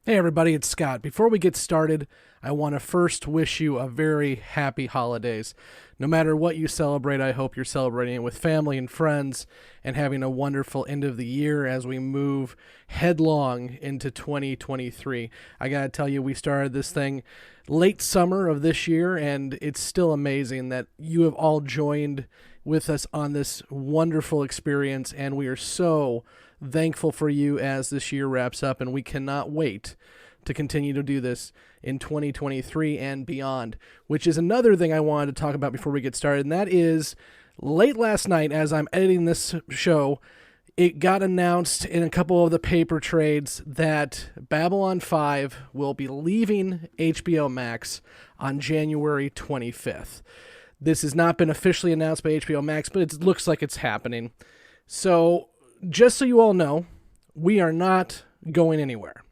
Hey everybody, it's Scott. Before we get started, I want to first wish you a very happy holidays. No matter what you celebrate, I hope you're celebrating it with family and friends and having a wonderful end of the year as we move headlong into 2023. I gotta tell you, we started this thing late summer of this year, and it's still amazing that you have all joined with us on this wonderful experience, and we are so thankful for you as this year wraps up, and we cannot wait to continue to do this in 2023 and beyond, which is another thing I wanted to talk about before we get started, and that is late last night as I'm editing this show, it got announced in a couple of the paper trades that Babylon 5 will be leaving HBO Max on January 25th. This has not been officially announced by HBO Max, but it looks like it's happening. So just so you all know, we are not going anywhere.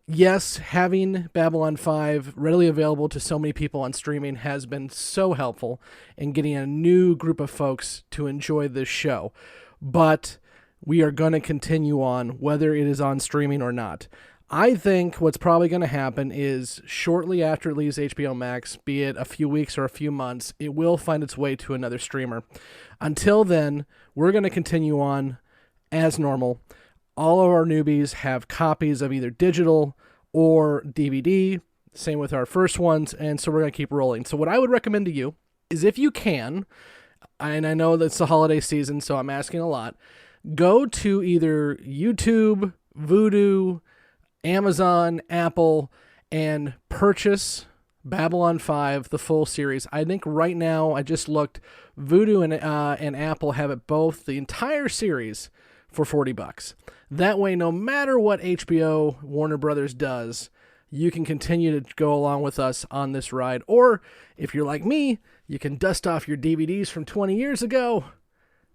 Yes, having Babylon 5 readily available to so many people on streaming has been so helpful in getting a new group of folks to enjoy this show. But we are going to continue on, whether it is on streaming or not. I think what's probably going to happen is shortly after it leaves HBO Max, be it a few weeks or a few months, it will find its way to another streamer. Until then, we're going to continue on as normal. All of our newbies have copies of either digital or DVD, same with our first ones, and so we're going to keep rolling. So what I would recommend to you is, if you can, and I know that's the holiday season, so I'm asking a lot, go to either YouTube, Vudu, Amazon, Apple, and purchase Babylon 5, the full series. I think right now, I just looked, Vudu and Apple have it both, the entire series, for $40. That way, no matter what HBO Warner Brothers does, you can continue to go along with us on this ride. Or if you're like me, you can dust off your DVDs from 20 years ago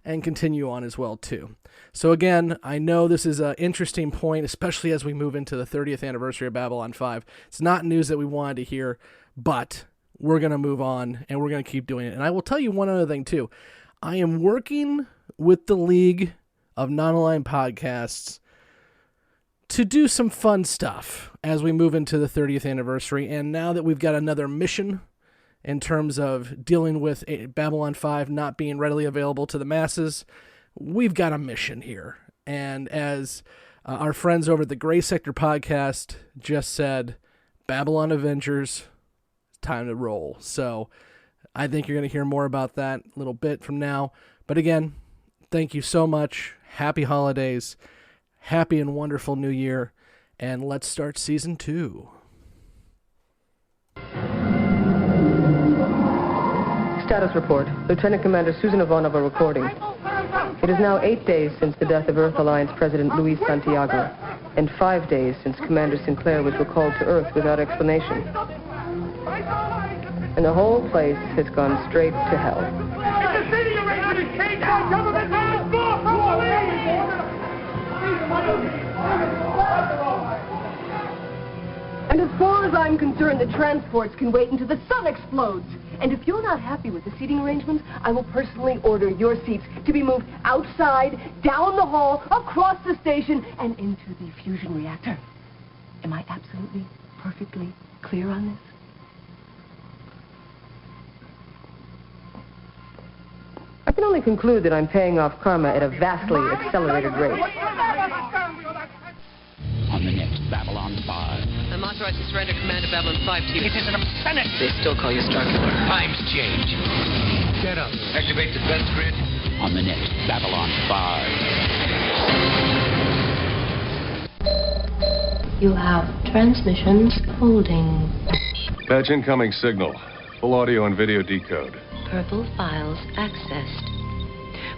and continue on as well too. So again, I know this is an interesting point, especially as we move into the 30th anniversary of Babylon 5. It's not news that we wanted to hear, but we're going to move on and we're going to keep doing it. And I will tell you one other thing too. I am working with the League of Non-Aligned Podcasts to do some fun stuff as we move into the 30th anniversary. And now that we've got another mission in terms of dealing with Babylon 5 not being readily available to the masses, we've got a mission here. And as our friends over at the Gray Sector podcast just said, Babylon Avengers, time to roll. So I think you're going to hear more about that a little bit from now. But again, thank you so much. Happy holidays. Happy and wonderful new year. And let's start season 2. Status report. Lieutenant Commander Susan Ivanova recording. It is now 8 days since the death of Earth Alliance President Luis Santiago, and 5 days since Commander Sinclair was recalled to Earth without explanation. And the whole place has gone straight to hell. And as far as I'm concerned, the transports can wait until the sun explodes. And if you're not happy with the seating arrangements, I will personally order your seats to be moved outside, down the hall, across the station, and into the fusion reactor. Am I absolutely, perfectly clear on this? I can only conclude that I'm paying off karma at a vastly accelerated rate. On the next Babylon 5. I'm authorized to surrender command of Babylon 5 to you. It is an obscenity. They still call you Starkiller. Times change. Get up. Activate defense grid. On the next Babylon 5. You have transmissions holding. Patch incoming signal. Full audio and video decode. Purple files accessed.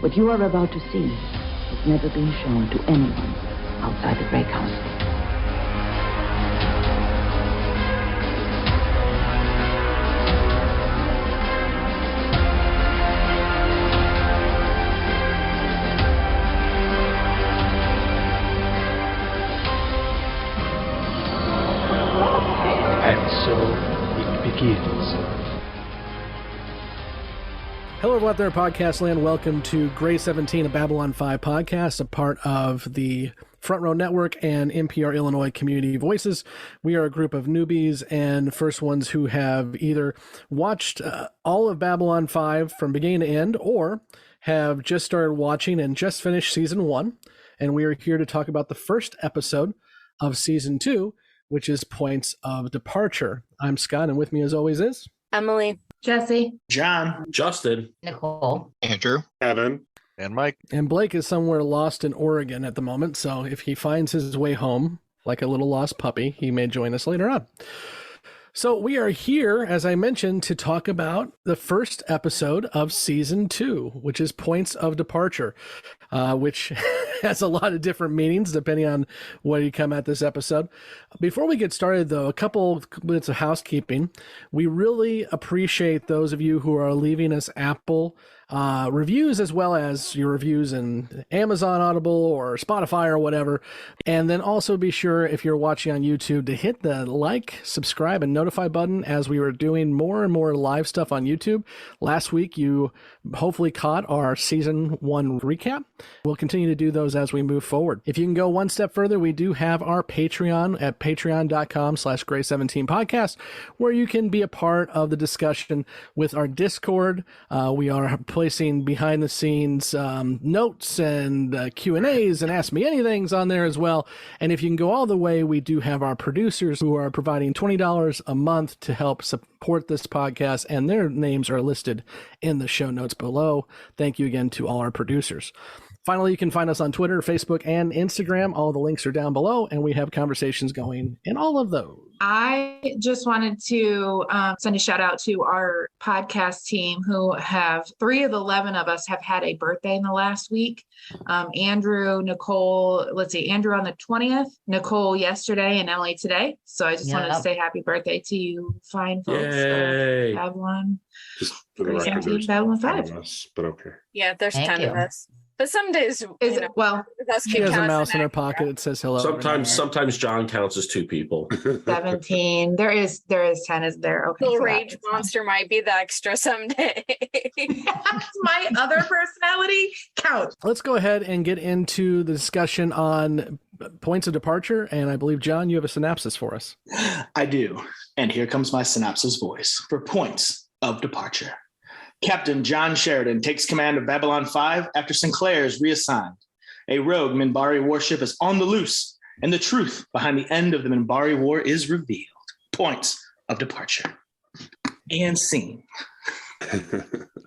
What you are about to see has never been shown to anyone outside the Grey Council. And so it begins. Hello, everyone out there in podcast land. Welcome to Gray 17, a Babylon 5 podcast, a part of the Front Row Network and NPR Illinois Community Voices. We are a group of newbies and first ones who have either watched all of Babylon 5 from beginning to end or have just started watching and just finished season 1. And we are here to talk about the first episode of season 2, which is Points of Departure. I'm Scott, and with me as always is Emily, Jessi, John, Justin, Nicole, Andrew, Evan, and Mike. And Blake is somewhere lost in Oregon at the moment, so if he finds his way home like a little lost puppy, he may join us later on. So we are here, as I mentioned, to talk about the first episode of season 2, which is Points of Departure, which has a lot of different meanings depending on where you come at this episode. Before we get started, though, a couple minutes of housekeeping. We really appreciate those of you who are leaving us Apple reviews, as well as your reviews in Amazon Audible or Spotify or whatever. And then also be sure, if you're watching on YouTube, to hit the like, subscribe, and notify button, as we were doing more and more live stuff on YouTube. Last week, you hopefully caught our season 1 recap. We'll continue to do those as we move forward. If you can go one step further, we do have our Patreon at patreon.com/Gray17podcast, where you can be a part of the discussion with our Discord. We are placing behind the scenes notes and Q&As and Ask Me Anythings on there as well. And if you can go all the way, we do have our producers who are providing $20 a month to help support this podcast, and their names are listed in the show notes below. Thank you again to all our producers. Finally, you can find us on Twitter, Facebook, and Instagram. All the links are down below, and we have conversations going in all of those. I just wanted to send a shout out to our podcast team, who have 3 of the 11 of us have had a birthday in the last week. Andrew, Nicole, Andrew on the 20th, Nicole yesterday, and Emily today. So I just wanted to say happy birthday to you fine folks. Yay. Babylon. Just for the record, there's Babylon 5. 10 of us, but okay. Yeah, there's 10 of us. But some days, she has a mouse in her pocket. It says hello. Sometimes John counts as 2 people. 17. There is 10, is there? Okay. Little rage monster might be the extra someday. My other personality count. Let's go ahead and get into the discussion on Points of Departure. And I believe, John, you have a synopsis for us. I do. And here comes my synopsis voice for Points of Departure. Captain John Sheridan takes command of Babylon 5 after Sinclair is reassigned. A rogue Minbari warship is on the loose, and the truth behind the end of the Minbari War is revealed. Points of Departure. And scene.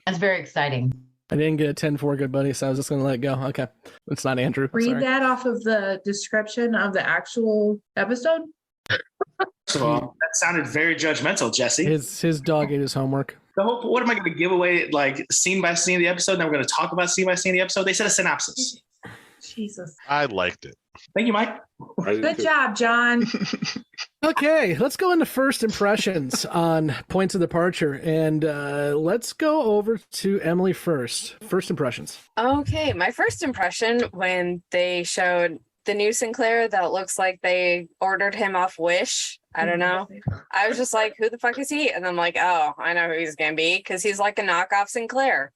That's very exciting. I didn't get a 10-4, good buddy, so I was just going to let it go. Okay. It's not Andrew. Read that off of the description of the actual episode. So that sounded very judgmental, Jessi. His dog ate his homework. What am I going to give away, like, scene by scene of the episode? Now we're going to talk about scene by scene of the episode. They said a synopsis. Jesus. I liked it. Thank you, Mike. Good job, John. Okay, let's go into first impressions on Points of Departure. And let's go over to Emily first. First impressions. Okay, my first impression when they showed the new Sinclair that looks like they ordered him off Wish. I don't know. I was just like, who the fuck is he? And I'm like, oh, I know who he's going to be, because he's like a knockoff Sinclair.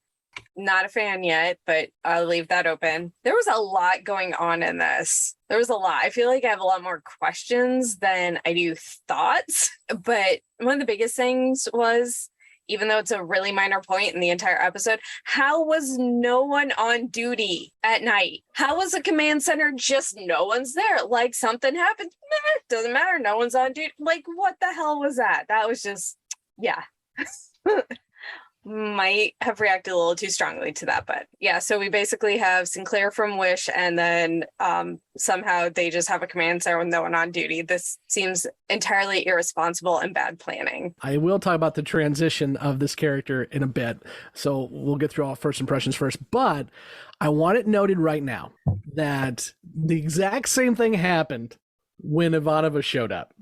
Not a fan yet, but I'll leave that open. There was a lot going on in this. There was a lot. I feel like I have a lot more questions than I do thoughts. But one of the biggest things was, even though it's a really minor point in the entire episode, how was no one on duty at night? How was the command center just no one's there? Like, something happened. Doesn't matter. No one's on duty. Like, what the hell was that? That was just, yeah. Might have reacted a little too strongly to that, but yeah. So we basically have Sinclair from Wish, and then somehow they just have a command center with no one on duty. This seems entirely irresponsible and bad planning. I will talk about the transition of this character in a bit, so we'll get through all first impressions first. But I want it noted right now that the exact same thing happened when Ivanova showed up.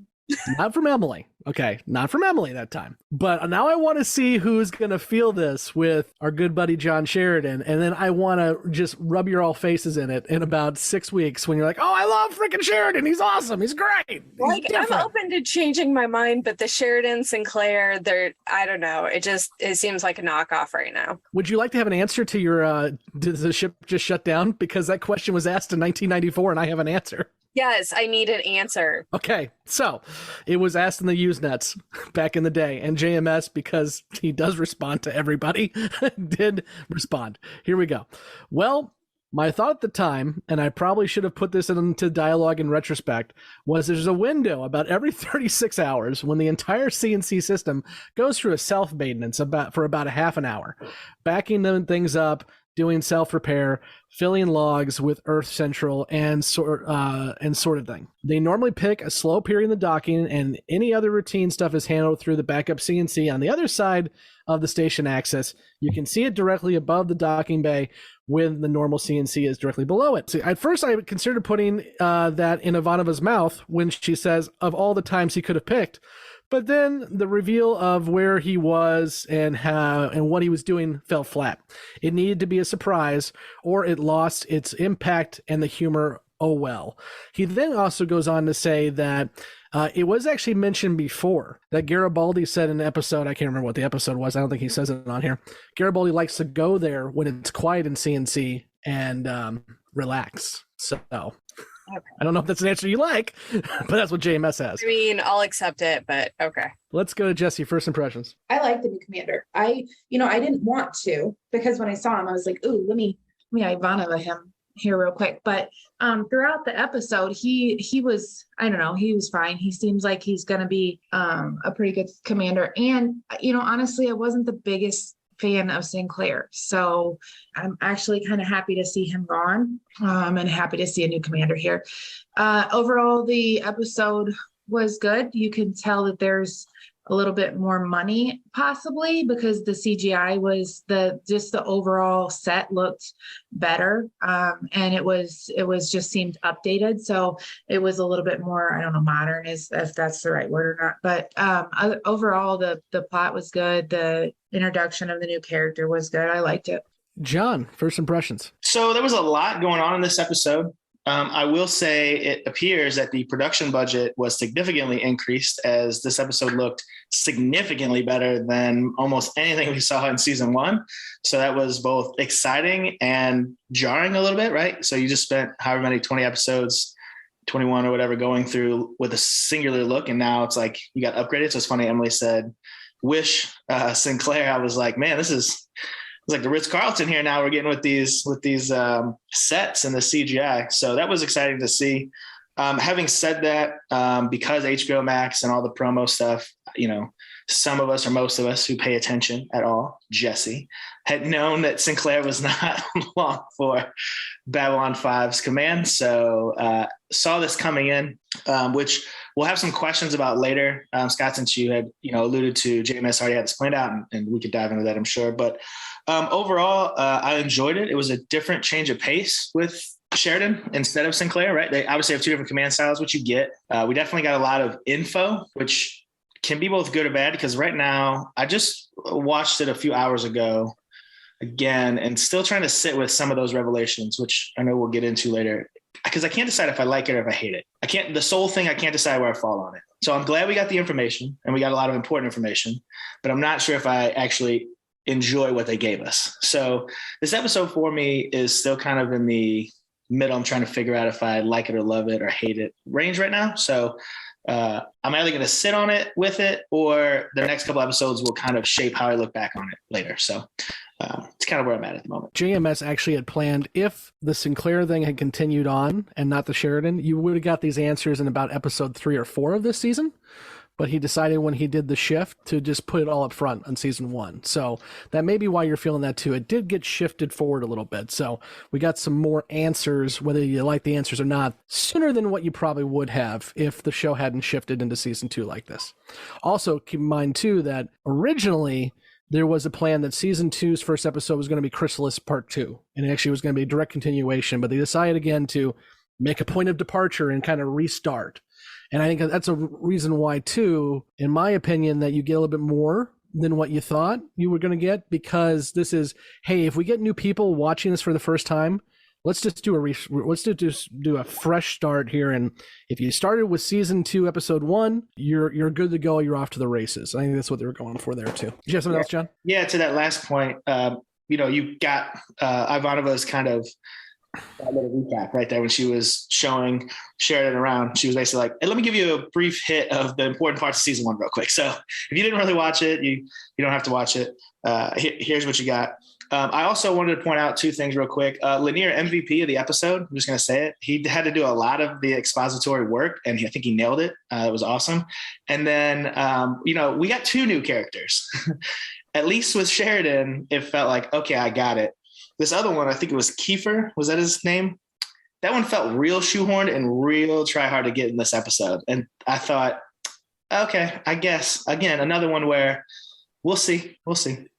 Not from Emily. Okay, not from Emily that time. But now I want to see who's going to feel this with our good buddy John Sheridan. And then I want to just rub your all faces in it in about 6 weeks when you're like, oh, I love freaking Sheridan. He's awesome. He's great. Like, I'm open to changing my mind, but the Sheridan Sinclair, I don't know. It seems like a knockoff right now. Would you like to have an answer to your, did the ship just shut down? Because that question was asked in 1994 and I have an answer. Yes, I need an answer. Okay, so it was asked in the Usenets back in the day, and JMS, because he does respond to everybody, did respond. Here we go. Well, my thought at the time, and I probably should have put this into dialogue in retrospect, was there's a window about every 36 hours when the entire CNC system goes through a self-maintenance for about a half an hour, backing things up, doing self-repair, filling logs with Earth Central and sort of thing. They normally pick a slow period in the docking, and any other routine stuff is handled through the backup CNC on the other side of the station axis. You can see it directly above the docking bay when the normal CNC is directly below it. So at first, I considered putting that in Ivanova's mouth when she says, of all the times he could have picked. But then the reveal of where he was and what he was doing fell flat. It needed to be a surprise, or it lost its impact and the humor. Oh well. He then also goes on to say that it was actually mentioned before that Garibaldi said in an episode, I can't remember what the episode was, I don't think he says it on here, Garibaldi likes to go there when it's quiet in CNC and relax. So okay. I don't know if that's an answer you like, but that's what JMS has. I mean, I'll accept it, but okay. Let's go to Jessi. First impressions. I like the new commander. I didn't want to, because when I saw him, I was like, ooh, let me Ivanova him here real quick. But throughout the episode, he was, I don't know, he was fine. He seems like he's going to be a pretty good commander. And, honestly, I wasn't the biggest fan of Sinclair. So I'm actually kind of happy to see him gone and happy to see a new commander here. Overall, the episode was good. You can tell that there's a little bit more money possibly because the CGI was the overall set looked better. And it was just seemed updated. So it was a little bit more, I don't know, modern if that's the right word or not, but overall the plot was good. The introduction of the new character was good. I liked it. John, first impressions. So there was a lot going on in this episode. I will say it appears that the production budget was significantly increased as this episode looked significantly better than almost anything we saw in season one. So that was both exciting and jarring a little bit, right? So you just spent however many 20 episodes, 21 or whatever, going through with a singular look. And now it's like you got upgraded. So it's funny. Emily said, wish Sinclair. I was like, man, it's like the Ritz-Carlton here now. We're getting with these sets and the CGI. So that was exciting to see. Having said that, because HBO Max and all the promo stuff, some of us or most of us who pay attention at all, Jessi, had known that Sinclair was not long for Babylon 5's command. So saw this coming in, which we'll have some questions about later. Scott, since you had alluded to JMS already had this planned out, and we could dive into that, I'm sure. But overall, I enjoyed it. It was a different change of pace with Sheridan instead of Sinclair, right? They obviously have two different command styles, which you get. We definitely got a lot of info, which can be both good or bad, because right now I just watched it a few hours ago again and still trying to sit with some of those revelations, which I know we'll get into later, because I can't decide if I like it or if I hate it. The soul thing, I can't decide where I fall on it. So I'm glad we got the information and we got a lot of important information, but I'm not sure if I actually enjoy what they gave us. So this episode for me is still kind of in the middle. I'm trying to figure out if I like it or love it or hate it range right now. So I'm either going to sit on it with it, or the next couple episodes will kind of shape how I look back on it later. So it's kind of where I'm at the moment. JMS actually had planned, if the Sinclair thing had continued on and not the Sheridan, you would have got these answers in about episode 3 or 4 of this season. But he decided when he did the shift to just put it all up front on season 1. So that may be why you're feeling that too. It did get shifted forward a little bit. So we got some more answers, whether you like the answers or not, sooner than what you probably would have if the show hadn't shifted into season 2 like this. Also, keep in mind too that originally there was a plan that season 2's first episode was going to be Chrysalis Part 2. And it actually was going to be a direct continuation, but they decided again to make a point of departure and kind of restart. And I think that's a reason why, too, in my opinion, that you get a little bit more than what you thought you were going to get, because this is, hey, if we get new people watching this for the first time, let's just do a fresh start here. And if you started with season 2, episode 1, you're good to go. You're off to the races. I think that's what they were going for there too. Did you have something else, John? Yeah, to that last point, you got Ivanova's kind of a little recap right there when she was showing Sheridan around. She was basically like, hey, let me give you a brief hit of the important parts of season 1 real quick. So if you didn't really watch it, you don't have to watch it. Here's what you got. I also wanted to point out 2 things real quick. Lanier, MVP of the episode, I'm just going to say it. He had to do a lot of the expository work, and I think he nailed it. It was awesome. And then, we got 2 new characters. At least with Sheridan, it felt like, okay, I got it. This other one, I think it was Kiefer. Was that his name? That one felt real shoehorned and real try hard to get in this episode. And I thought, okay, I guess, again, another one where we'll see.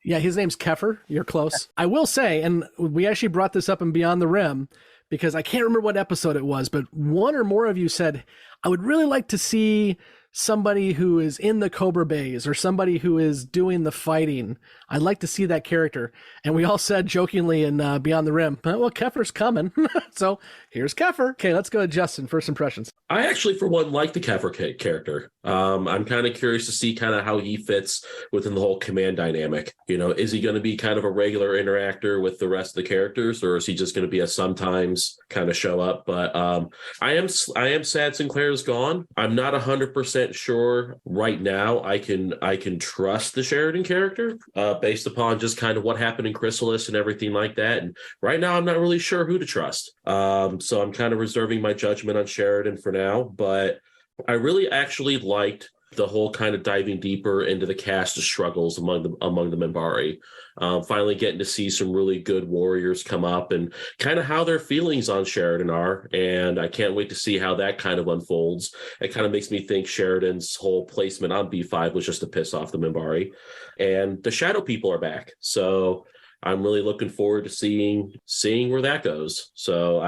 Yeah, his name's Keffer. You're close. I will say, and we actually brought this up in Beyond the Rim, because I can't remember what episode it was, but one or more of you said, I would really like to see somebody who is in the Cobra Bays or somebody who is doing the fighting. I'd like to see that character. And we all said jokingly in Beyond the Rim, well, Keffer's coming. So here's Keffer. Okay, let's go to Justin. First impressions. I actually, for one, like the Keffer character. I'm kind of curious to see kind of how he fits within the whole command dynamic. Is he going to be kind of a regular interactor with the rest of the characters, or is he just going to be a sometimes kind of show up? But I am sad Sinclair's gone. I'm not 100% sure right now I can trust the Sheridan character based upon just kind of what happened in Chrysalis and everything like that. And right now I'm not really sure who to trust. So I'm kind of reserving my judgment on Sheridan for now, but I really actually liked the whole kind of diving deeper into the cast of struggles among the Minbari. Finally getting to see some really good warriors come up and kind of how their feelings on Sheridan are. And I can't wait to see how that kind of unfolds. It kind of makes me think Sheridan's whole placement on B5 was just to piss off the Minbari. And the Shadow People are back. So I'm really looking forward to seeing where that goes. So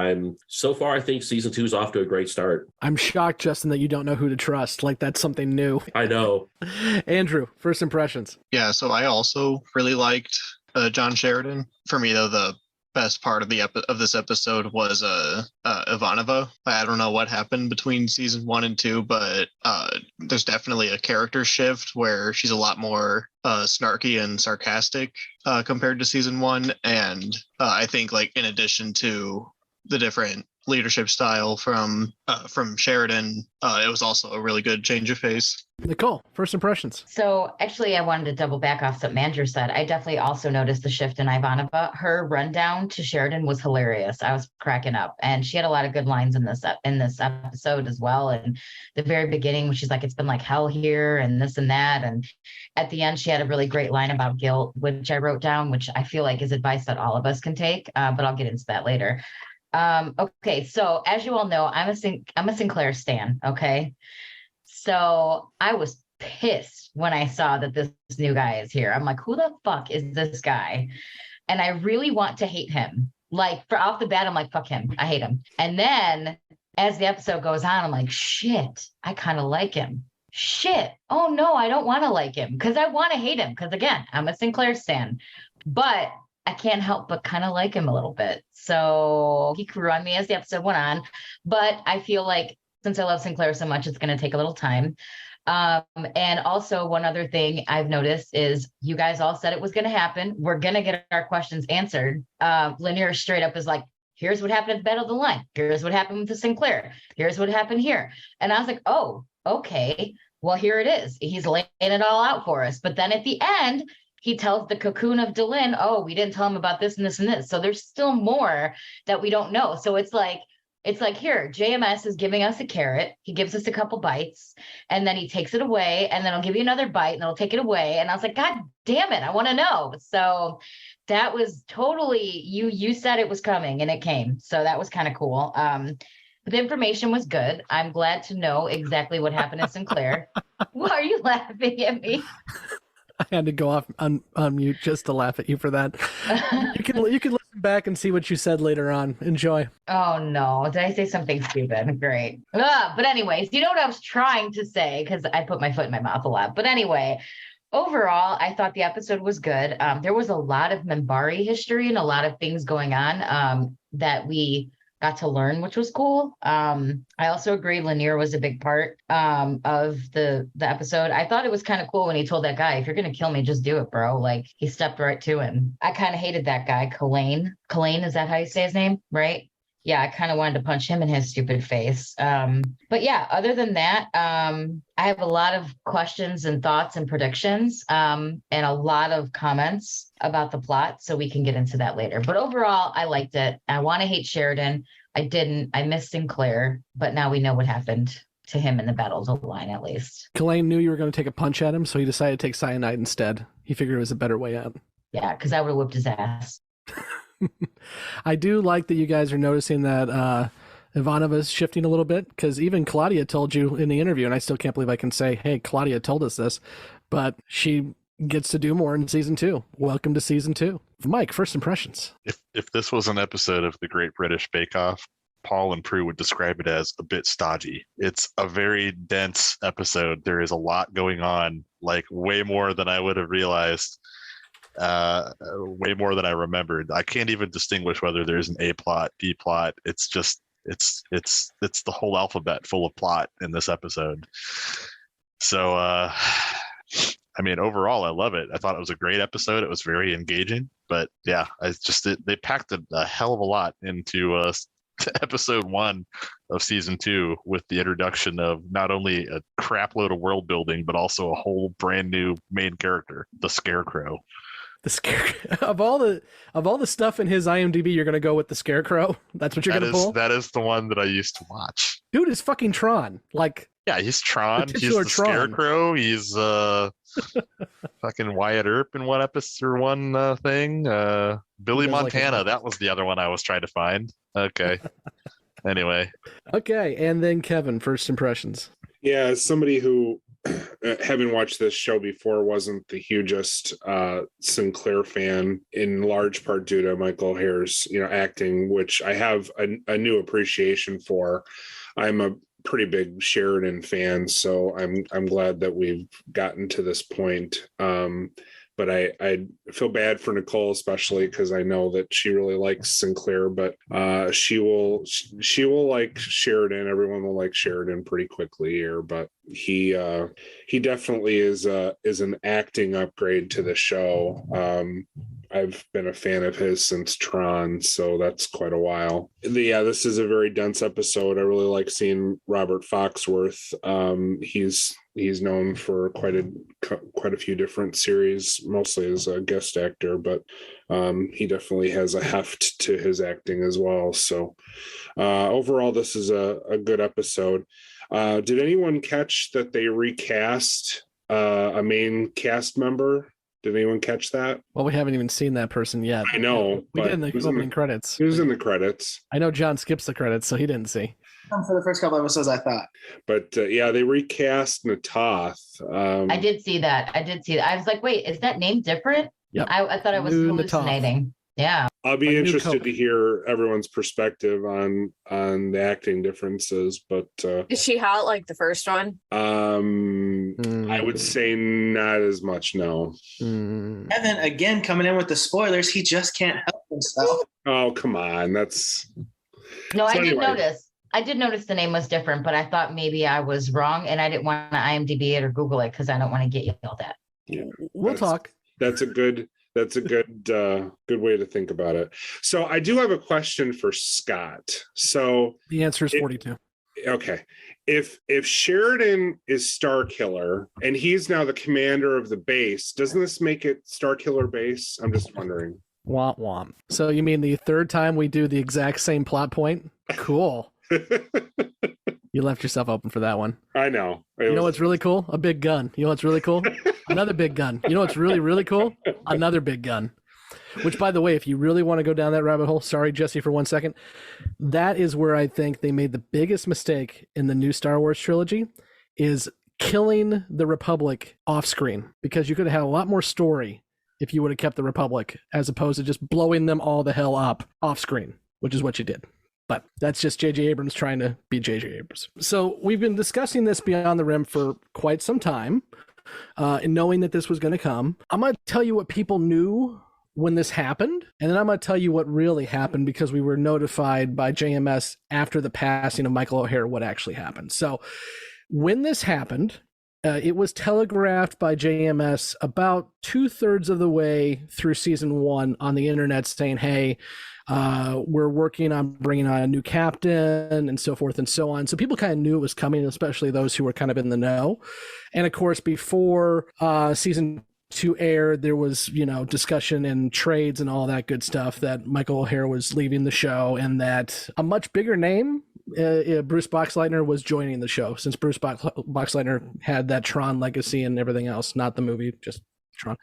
far, I think season 2 is off to a great start. I'm shocked, Justin, that you don't know who to trust. Like, that's something new. I know. Andrew, first impressions. Yeah, so I also really liked John Sheridan. For me, though, the best part of this episode was Ivanova. I don't know what happened between season 1 and 2, but there's definitely a character shift where she's a lot more snarky and sarcastic compared to season 1. And I think, like, in addition to the different leadership style from Sheridan, it was also a really good change of pace. Nicole, first impressions. So actually, I wanted to double back off what Andrew said. I definitely also noticed the shift in Ivanova. Her rundown to Sheridan was hilarious. I was cracking up, and she had a lot of good lines in this episode as well. And the very beginning, when she's like, "It's been like hell here," and this and that, and at the end, she had a really great line about guilt, which I wrote down, which I feel like is advice that all of us can take. But I'll get into that later. Okay, so as you all know, I'm a Sinclair stan. Okay. So I was pissed when I saw that this new guy is here. I'm like, who the fuck is this guy? And I really want to hate him. Like, off the bat, I'm like, fuck him. I hate him. And then as the episode goes on, I'm like, shit, I kind of like him. Shit. Oh no, I don't want to like him because I want to hate him. Because again, I'm a Sinclair stan. But I can't help but kind of like him a little bit. So he grew on me as the episode went on. But I feel like since I love Sinclair so much, it's going to take a little time. And also one other thing I've noticed is you guys all said it was going to happen. We're going to get our questions answered. Lanier straight up is like, here's what happened at the Battle of the Line. Here's what happened with the Sinclair. Here's what happened here. And I was like, oh, okay. Well, here it is. He's laying it all out for us. But then at the end, he tells the cocoon of Delin, oh, we didn't tell him about this and this and this. So there's still more that we don't know. So it's like, here, JMS is giving us a carrot. He gives us a couple bites and then he takes it away and then I'll give you another bite and I'll take it away. And I was like, God damn it. I want to know. So that was totally, you said it was coming and it came. So that was kind of cool. But the information was good. I'm glad to know exactly what happened in Sinclair. Why are you laughing at me? I had to go off on mute just to laugh at you for that. You can listen back and see what you said later on. Enjoy. Oh no, did I say something stupid? Great. But anyways, you know what I was trying to say, because I put my foot in my mouth a lot. But anyway, overall, I thought the episode was good. There was a lot of Minbari history and a lot of things going on that we got to learn, which was cool. I also agree Lanier was a big part of the episode. I thought it was kind of cool when he told that guy, if you're going to kill me, just do it, bro. Like, he stepped right to him. I kind of hated that guy, Kalain. Kalain, is that how you say his name? Right? Yeah, I kind of wanted to punch him in his stupid face. But yeah, other than that, I have a lot of questions and thoughts and predictions and a lot of comments about the plot. So we can get into that later. But overall, I liked it. I want to hate Sheridan. I didn't. I missed Sinclair. But now we know what happened to him in the Battle of the Line, at least. Kalain knew you were going to take a punch at him, so he decided to take cyanide instead. He figured it was a better way out. Yeah, because I would have whipped his ass. I do like that you guys are noticing that Ivanova's shifting a little bit, because even Claudia told you in the interview, and I still can't believe I can say, hey, Claudia told us this, but she gets to do more in season 2. Welcome to season 2. Mike, first impressions. If this was an episode of the Great British Bake Off, Paul and Prue would describe it as a bit stodgy. It's a very dense episode. There is a lot going on, like way more than I would have realized. Way more than I remembered. I can't even distinguish whether there's an A plot, B plot. It's just it's the whole alphabet full of plot in this episode. So I mean, overall, I love it. I thought it was a great episode. It was very engaging. But yeah, they packed a hell of a lot into episode 1 of season 2 with the introduction of not only a crap load of world building, but also a whole brand new main character, the Scarecrow. The Scarecrow. Of all the stuff in his IMDb, you're gonna go with the Scarecrow. That's what you're gonna pull. That is the one that I used to watch. Dude is fucking Tron. Like, yeah, he's Tron. He's the Tron. Scarecrow. He's fucking Wyatt Earp in one episode or one thing. Billy Montana. That was the other one I was trying to find. Okay. Anyway. Okay, and then Kevin, first impressions. Yeah, as somebody who, having watched this show before, wasn't the hugest Sinclair fan, in large part due to Michael Hare's, acting, which I have a new appreciation for. I'm a pretty big Sheridan fan, so I'm glad that we've gotten to this point. But I feel bad for Nicole, especially because I know that she really likes Sinclair, but she will like Sheridan. Everyone will like Sheridan pretty quickly here, but he definitely is an acting upgrade to the show. I've been a fan of his since Tron, so that's quite a while. Yeah, this is a very dense episode. I really like seeing Robert Foxworth. He's known for quite a few different series, mostly as a guest actor, but he definitely has a heft to his acting as well. So overall, this is a good episode. Did anyone catch that they recast a main cast member? Did anyone catch that? Well, we haven't even seen that person yet. I know. We did in the opening credits. He was in the credits. I know John skips the credits, so he didn't see. For the first couple episodes, I thought. But yeah, they recast Natoth. I did see that. I was like, wait, is that name different? Yep. I thought I was hallucinating. Yeah. I'll be interested to hear everyone's perspective on the acting differences, but is she hot like the first one? I would say not as much, no. Evan, again, coming in with the spoilers, he just can't help himself. Oh, come on. That's no, so I did notice. I did notice the name was different, but I thought maybe I was wrong, and I didn't want to IMDb it or Google it because I don't want to get yelled at. Yeah, we'll talk. That's a good way to think about it. So I do have a question for Scott. So the answer is 42. Okay. If Sheridan is Starkiller and he's now the commander of the base, doesn't this make it Starkiller base? I'm just wondering. Womp womp. So you mean the third time we do the exact same plot point? Cool. You left yourself open for that one. I know. You know what's really cool? A big gun. You know what's really cool? Another big gun. You know what's really, really cool? Another big gun. Which, by the way, if you really want to go down that rabbit hole, sorry, Jessi, for 1 second, that is where I think they made the biggest mistake in the new Star Wars trilogy, is killing the Republic off screen, because you could have had a lot more story if you would have kept the Republic, as opposed to just blowing them all the hell up off screen, which is what you did. But that's just J.J. Abrams trying to be J.J. Abrams. So we've been discussing this Beyond the Rim for quite some time, and knowing that this was going to come. I'm going to tell you what people knew when this happened, and then I'm going to tell you what really happened, because we were notified by JMS after the passing of Michael O'Hare what actually happened. So when this happened, it was telegraphed by JMS about 2/3 of the way through season 1 on the internet, saying, hey, we're working on bringing on a new captain and so forth and so on. So people kind of knew it was coming, especially those who were kind of in the know. And of course, before season 2 aired, there was, discussion and trades and all that good stuff that Michael O'Hare was leaving the show, and that a much bigger name, Bruce Boxleitner, was joining the show, since Bruce Boxleitner had that Tron legacy and everything else, not the movie, just Tron.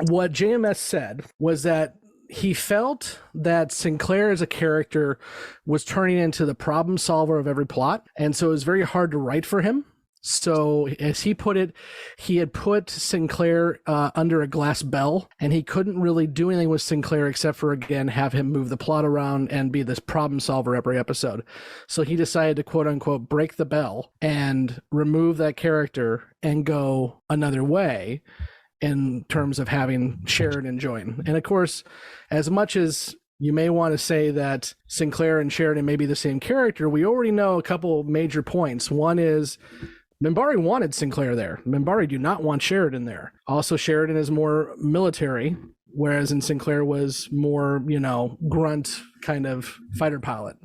What JMS said was that he felt that Sinclair as a character was turning into the problem solver of every plot, and so it was very hard to write for him. So, as he put it, he had put Sinclair under a glass bell, and he couldn't really do anything with Sinclair except for, again, have him move the plot around and be this problem solver every episode. So he decided to, quote unquote, break the bell and remove that character and go another way in terms of having Sheridan join. And of course, as much as you may want to say that Sinclair and Sheridan may be the same character, we already know a couple of major points. One is Minbari wanted Sinclair there. Minbari do not want Sheridan there. Also, Sheridan is more military, whereas in Sinclair was more, grunt kind of fighter pilot.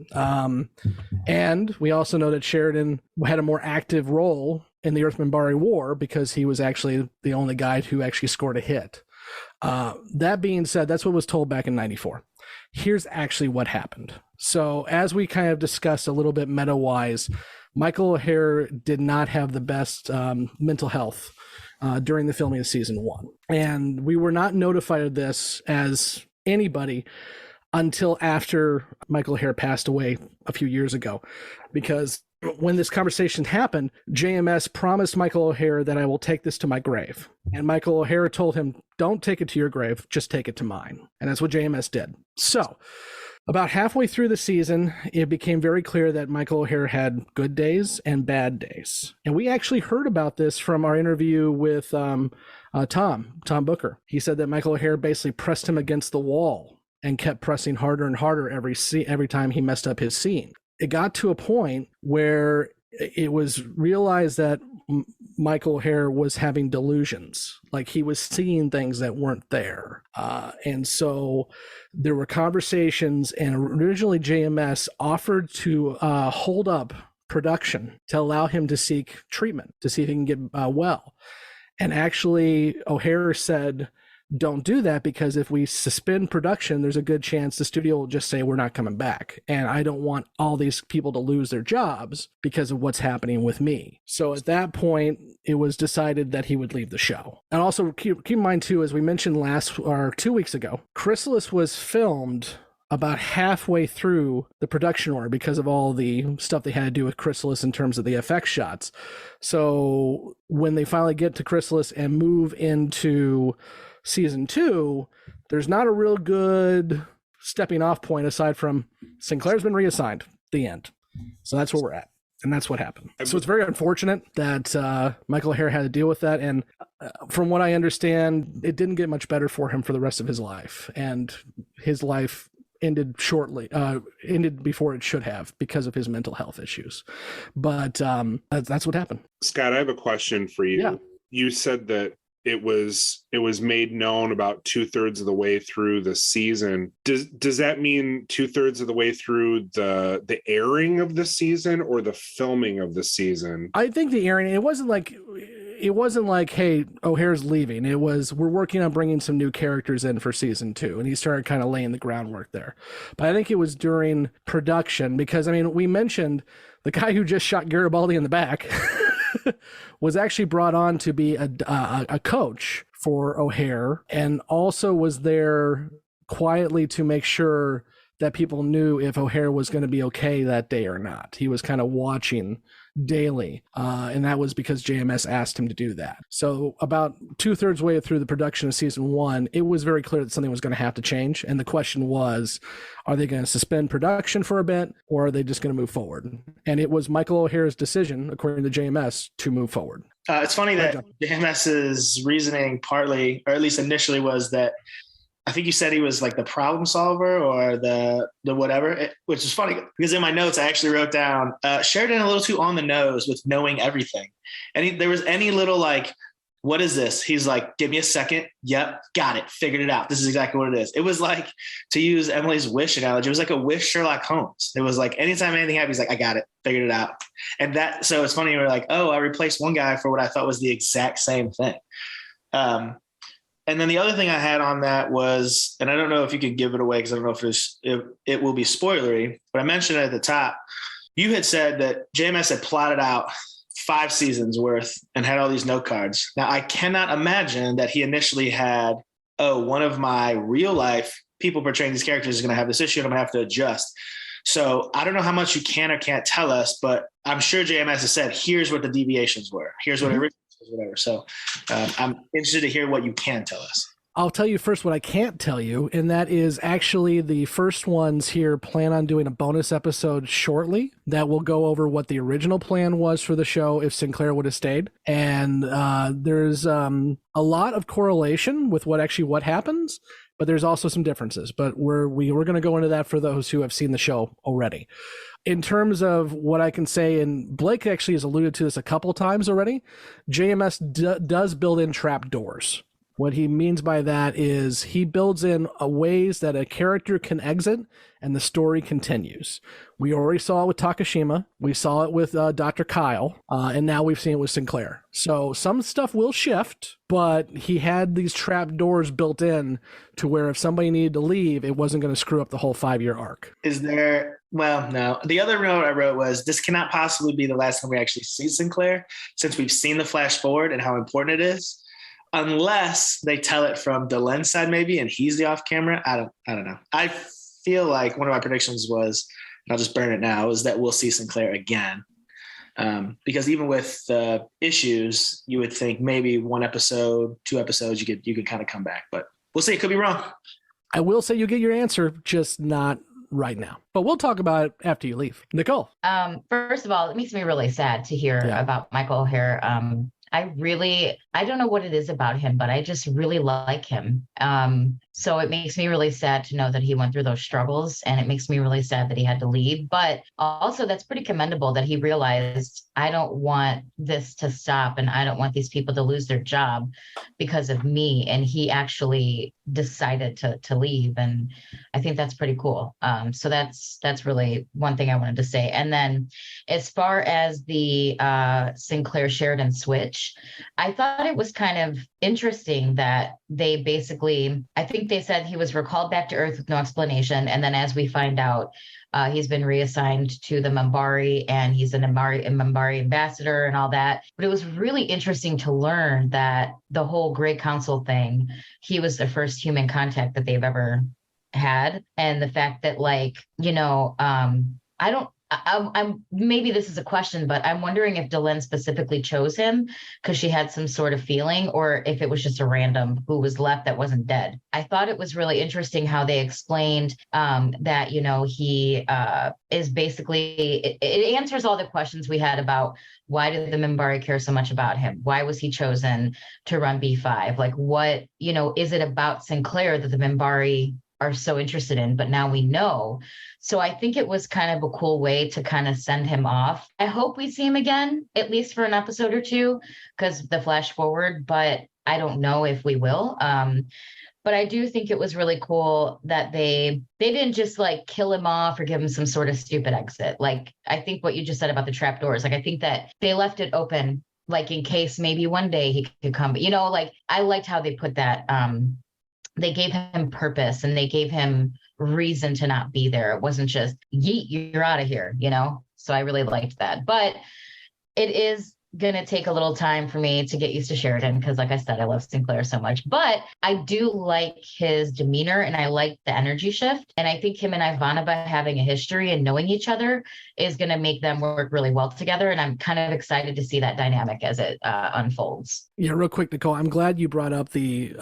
And we also know that Sheridan had a more active role in the Earth-Minbari War, because he was actually the only guy who actually scored a hit. That being said, that's what was told back in 94. Here's actually what happened. So as we kind of discussed a little bit meta-wise, Michael O'Hare did not have the best mental health during the filming of season 1. And we were not notified of this as anybody until after Michael O'Hare passed away a few years ago, because when this conversation happened, JMS promised Michael O'Hare that I will take this to my grave. And Michael O'Hare told him, don't take it to your grave, just take it to mine. And that's what JMS did. So about halfway through the season, it became very clear that Michael O'Hare had good days and bad days. And we actually heard about this from our interview with Tom Booker. He said that Michael O'Hare basically pressed him against the wall and kept pressing harder and harder every time he messed up his scene. It got to a point where it was realized that Michael O'Hare was having delusions, like he was seeing things that weren't there. And so there were conversations, and originally JMS offered to hold up production to allow him to seek treatment, to see if he can get well. And actually, O'Hare said, don't do that, because if we suspend production, there's a good chance the studio will just say we're not coming back. And I don't want all these people to lose their jobs because of what's happening with me. So at that point, it was decided that he would leave the show. And also keep in mind too, as we mentioned 2 weeks ago, Chrysalis was filmed about halfway through the production order because of all the stuff they had to do with Chrysalis in terms of the effects shots. So when they finally get to Chrysalis and move into season 2, there's not a real good stepping off point aside from Sinclair's been reassigned, the end. So that's where we're at. And that's what happened. So it's very unfortunate that Michael O'Hare had to deal with that. And from what I understand, it didn't get much better for him for the rest of his life. And his life ended before it should have because of his mental health issues. But that's what happened. Scott, I have a question for you. Yeah. You said that it was made known about 2/3 of the way through the season. Does that mean 2/3 of the way through the airing of the season or the filming of the season? I think the airing. It wasn't like, hey, O'Hare's leaving. It was, we're working on bringing some new characters in for season 2, and he started kind of laying the groundwork there. But I think it was during production, because we mentioned the guy who just shot Garibaldi in the back was actually brought on to be a coach for O'Hare, and also was there quietly to make sure that people knew if O'Hare was going to be okay that day or not. He was kind of watching daily. And that was because JMS asked him to do that. So about 2/3 way through the production of season 1, it was very clear that something was going to have to change. And the question was, are they going to suspend production for a bit, or are they just going to move forward? And it was Michael O'Hara's decision, according to JMS, to move forward. It's funny that JMS's reasoning partly, or at least initially, was that I think you said he was like the problem solver or the whatever, which is funny because in my notes, I actually wrote down Sheridan a little too on the nose with knowing everything. And there was any little like, what is this? He's like, give me a second. Yep. Got it. Figured it out. This is exactly what it is. It was like, to use Emily's Wish analogy, it was like a Wish Sherlock Holmes. It was like, anytime anything happened, he's like, I got it. Figured it out. And so it's funny. We're like, oh, I replaced one guy for what I thought was the exact same thing. And then the other thing I had on that was, and I don't know if you could give it away because I don't know if it will be spoilery, but I mentioned it at the top. You had said that JMS had plotted out 5 seasons worth and had all these note cards. Now, I cannot imagine that he initially had, one of my real life people portraying these characters is going to have this issue and I'm going to have to adjust. So I don't know how much you can or can't tell us, but I'm sure JMS has said, here's what the deviations were. Here's what originally was, whatever. So I'm interested to hear what you can tell us. I'll tell you first what I can't tell you, and that is actually the first ones here plan on doing a bonus episode shortly that will go over what the original plan was for the show if Sinclair would have stayed. And there's a lot of correlation with what happens, but there's also some differences. But we're going to go into that for those who have seen the show already. In terms of what I can say, and Blake actually has alluded to this a couple times already, JMS does build in trap doors. What he means by that is he builds in ways that a character can exit and the story continues. We already saw it with Takashima. We saw it with Dr. Kyle. And now we've seen it with Sinclair. So some stuff will shift, but he had these trap doors built in to where if somebody needed to leave, it wasn't going to screw up the whole 5-year arc. Well, no. The other note I wrote was, this cannot possibly be the last time we actually see Sinclair since we've seen the flash forward and how important it is. Unless they tell it from Delen's side, maybe, and he's the off camera. I don't know. I feel like one of my predictions was, and I'll just burn it now, is that we'll see Sinclair again. Because even with the issues, you would think maybe 1 episode, 2 episodes, you could kind of come back, but we'll see. It could be wrong. I will say you get your answer, just not right now. But we'll talk about it after you leave. Nicole. First of all, it makes me really sad to hear about Michael O'Hara. I don't know what it is about him, but I just really like him. So it makes me really sad to know that he went through those struggles, and it makes me really sad that he had to leave. But also that's pretty commendable that he realized, I don't want this to stop and I don't want these people to lose their job because of me. And he actually decided to leave. And I think that's pretty cool. So that's really one thing I wanted to say. And then as far as the Sinclair Sheridan switch, I thought it was kind of interesting that they basically, I think they said he was recalled back to Earth with no explanation. And then as we find out, he's been reassigned to the Minbari and he's a Minbari ambassador and all that. But it was really interesting to learn that the whole Grey Council thing, he was the first human contact that they've ever had. And the fact that I'm maybe this is a question, but I'm wondering if Delen specifically chose him because she had some sort of feeling, or if it was just a random who was left that wasn't dead. I thought it was really interesting how they explained that, he is basically, it answers all the questions we had about why did the Minbari care so much about him? Why was he chosen to run B5? Like what, is it about Sinclair that the Minbari are so interested in, but now we know. So I think it was kind of a cool way to kind of send him off. I hope we see him again, at least for an episode or two, because the flash forward, but I don't know if we will. But I do think it was really cool that they didn't just like kill him off or give him some sort of stupid exit. Like, I think what you just said about the trapdoors, like, I think that they left it open, like in case maybe one day he could come, but I liked how they put that, they gave him purpose and they gave him reason to not be there. It wasn't just, yeet, you're out of here, So I really liked that. But it is gonna take a little time for me to get used to Sheridan because, like I said, I love Sinclair so much. But I do like his demeanor and I like the energy shift. And I think him and Ivanova having a history and knowing each other is gonna make them work really well together. And I'm kind of excited to see that dynamic as it unfolds. Yeah, real quick, Nicole, I'm glad you brought up the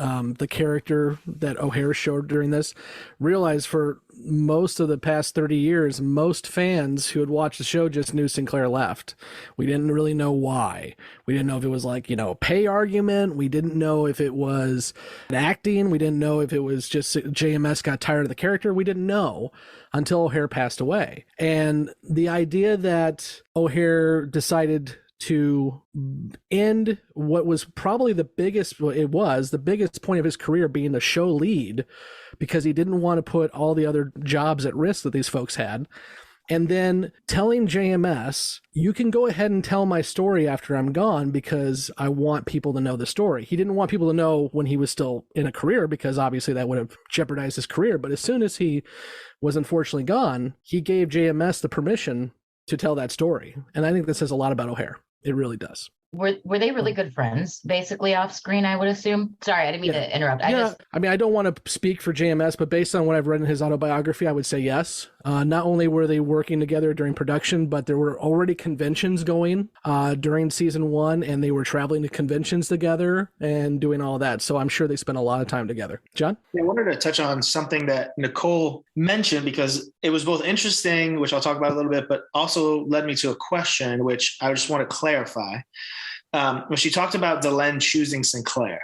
character that O'Hare showed during this. Realize for most of the past 30 years, most fans who had watched the show just knew Sinclair left. We didn't really know why. We didn't know if it was like, a pay argument. We didn't know if it was acting. We didn't know if it was just JMS got tired of the character. We didn't know until O'Hare passed away. And the idea that O'Hare decided to end what was probably the biggest point of his career, being the show lead, because he didn't want to put all the other jobs at risk that these folks had. And then telling JMS, you can go ahead and tell my story after I'm gone because I want people to know the story. He didn't want people to know when he was still in a career because obviously that would have jeopardized his career. But as soon as he was unfortunately gone, he gave JMS the permission to tell that story. And I think this says a lot about O'Hare. It really does. Were they really good friends, basically off screen, I would assume? Sorry, I didn't mean to interrupt. I don't want to speak for JMS, but based on what I've read in his autobiography, I would say yes. Not only were they working together during production, but there were already conventions going during season 1, and they were traveling to conventions together and doing all that. So I'm sure they spent a lot of time together. John? I wanted to touch on something that Nicole mentioned because it was both interesting, which I'll talk about a little bit, but also led me to a question, which I just want to clarify. When she talked about Delenn choosing Sinclair,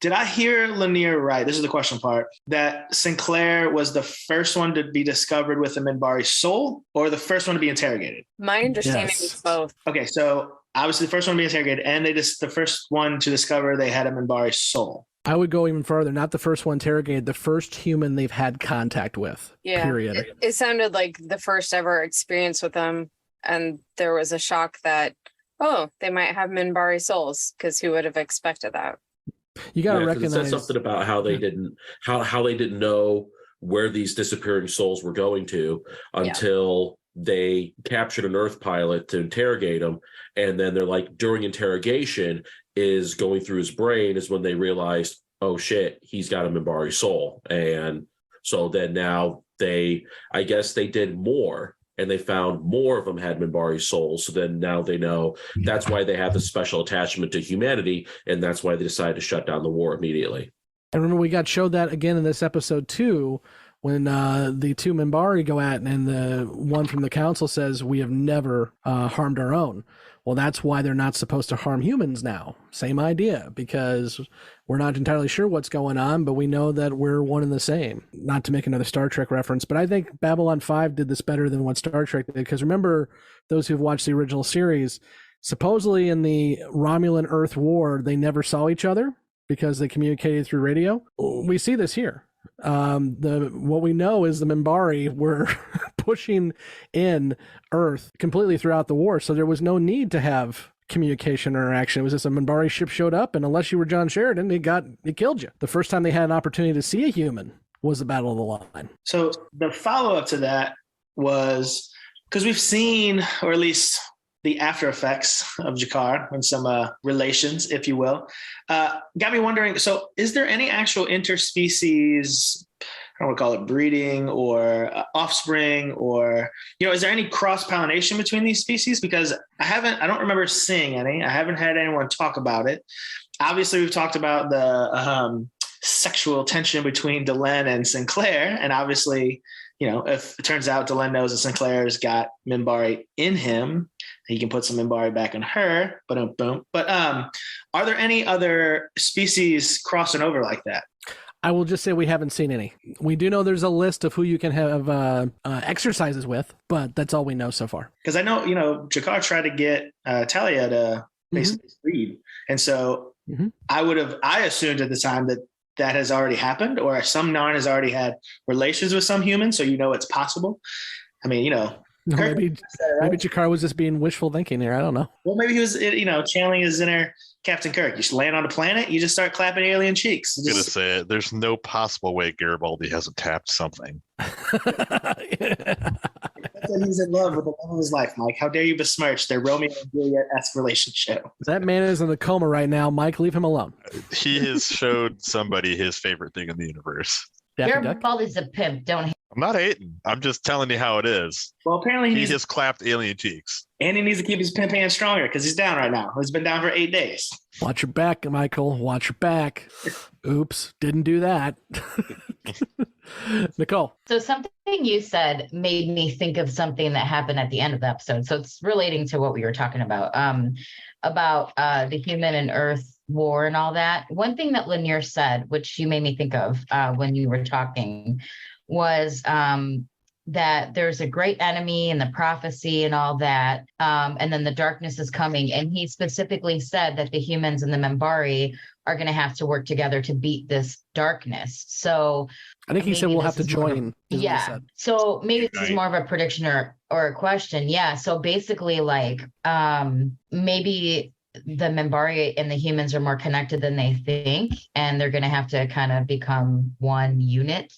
did I hear Lanier right? This is the question part, that Sinclair was the first one to be discovered with a Minbari soul or the first one to be interrogated? My understanding is both. Okay, so obviously the first one to be interrogated and the first one to discover they had a Minbari soul. I would go even further, not the first one interrogated, the first human they've had contact with, period. It sounded like the first ever experience with them, and there was a shock that, they might have Minbari souls, because who would have expected that? You got to recognize. It said something about how they didn't know where these disappearing souls were going to until they captured an Earth pilot to interrogate him, and then they're like, during interrogation is going through his brain is when they realized, oh shit, he's got a Minbari soul, and so then now I guess they did more. And they found more of them had Minbari souls. So then now they know that's why they have this special attachment to humanity. And that's why they decided to shut down the war immediately. And remember, we got showed that again in this episode too, when the two Minbari go at and the one from the council says, we have never harmed our own. Well, that's why they're not supposed to harm humans now. Same idea, because we're not entirely sure what's going on, but we know that we're one and the same. Not to make another Star Trek reference, but I think Babylon 5 did this better than what Star Trek did, because remember, those who've watched the original series, supposedly in the Romulan Earth War, they never saw each other because they communicated through radio. We see this here. What we know is the Minbari were pushing in Earth completely throughout the war, so there was no need to have communication or interaction. It was just a Minbari ship showed up, and unless you were John Sheridan, it killed you. The first time they had an opportunity to see a human was the Battle of the Line. So the follow-up to that was, because we've seen, or at least the after effects of Jakar and some relations, if you will, got me wondering, so is there any actual interspecies, I don't want to call it breeding or offspring, or, is there any cross-pollination between these species? Because I don't remember seeing any. I haven't had anyone talk about it. Obviously, we've talked about the sexual tension between Delenn and Sinclair, and obviously, if it turns out Delenn knows that Sinclair's got Minbari in him, he can put some Minbari back in her. Boom. But are there any other species crossing over like that? I will just say we haven't seen any. We do know there's a list of who you can have exercises with, but that's all we know so far. Because I know, Jakar tried to get Talia to basically lead. And so I assumed at the time that has already happened, or some Narn has already had relations with some humans. So, it's possible. I mean, Maybe Jakar was just being wishful thinking here. I don't know. Well, maybe he was, channeling his inner Captain Kirk. You should land on a planet, you just start clapping alien cheeks. I'm going to say it. There's no possible way Garibaldi hasn't tapped something. He's in love with the love of his life, Mike. How dare you besmirch their Romeo and Juliet-esque relationship? That man is in a coma right now. Mike, leave him alone. He has showed somebody his favorite thing in the universe. Garibaldi's a pimp, don't he? I'm not hating. I'm just telling you how it is. Well, apparently he just clapped alien cheeks. And he needs to keep his pimp hand stronger because he's down right now. He's been down for 8 days. Watch your back, Michael. Watch your back. Oops, didn't do that. Nicole. So something you said made me think of something that happened at the end of the episode. So it's relating to what we were talking about the human and Earth war and all that. One thing that Lanier said, which you made me think of when you were talking, was that there's a great enemy and the prophecy and all that, and then the darkness is coming. And he specifically said that the humans and the Minbari are going to have to work together to beat this darkness. So I think he said we'll have to join. Yeah. So maybe this is more of a prediction or a question. Yeah. So basically, like maybe the Minbari and the humans are more connected than they think, and they're going to have to kind of become one unit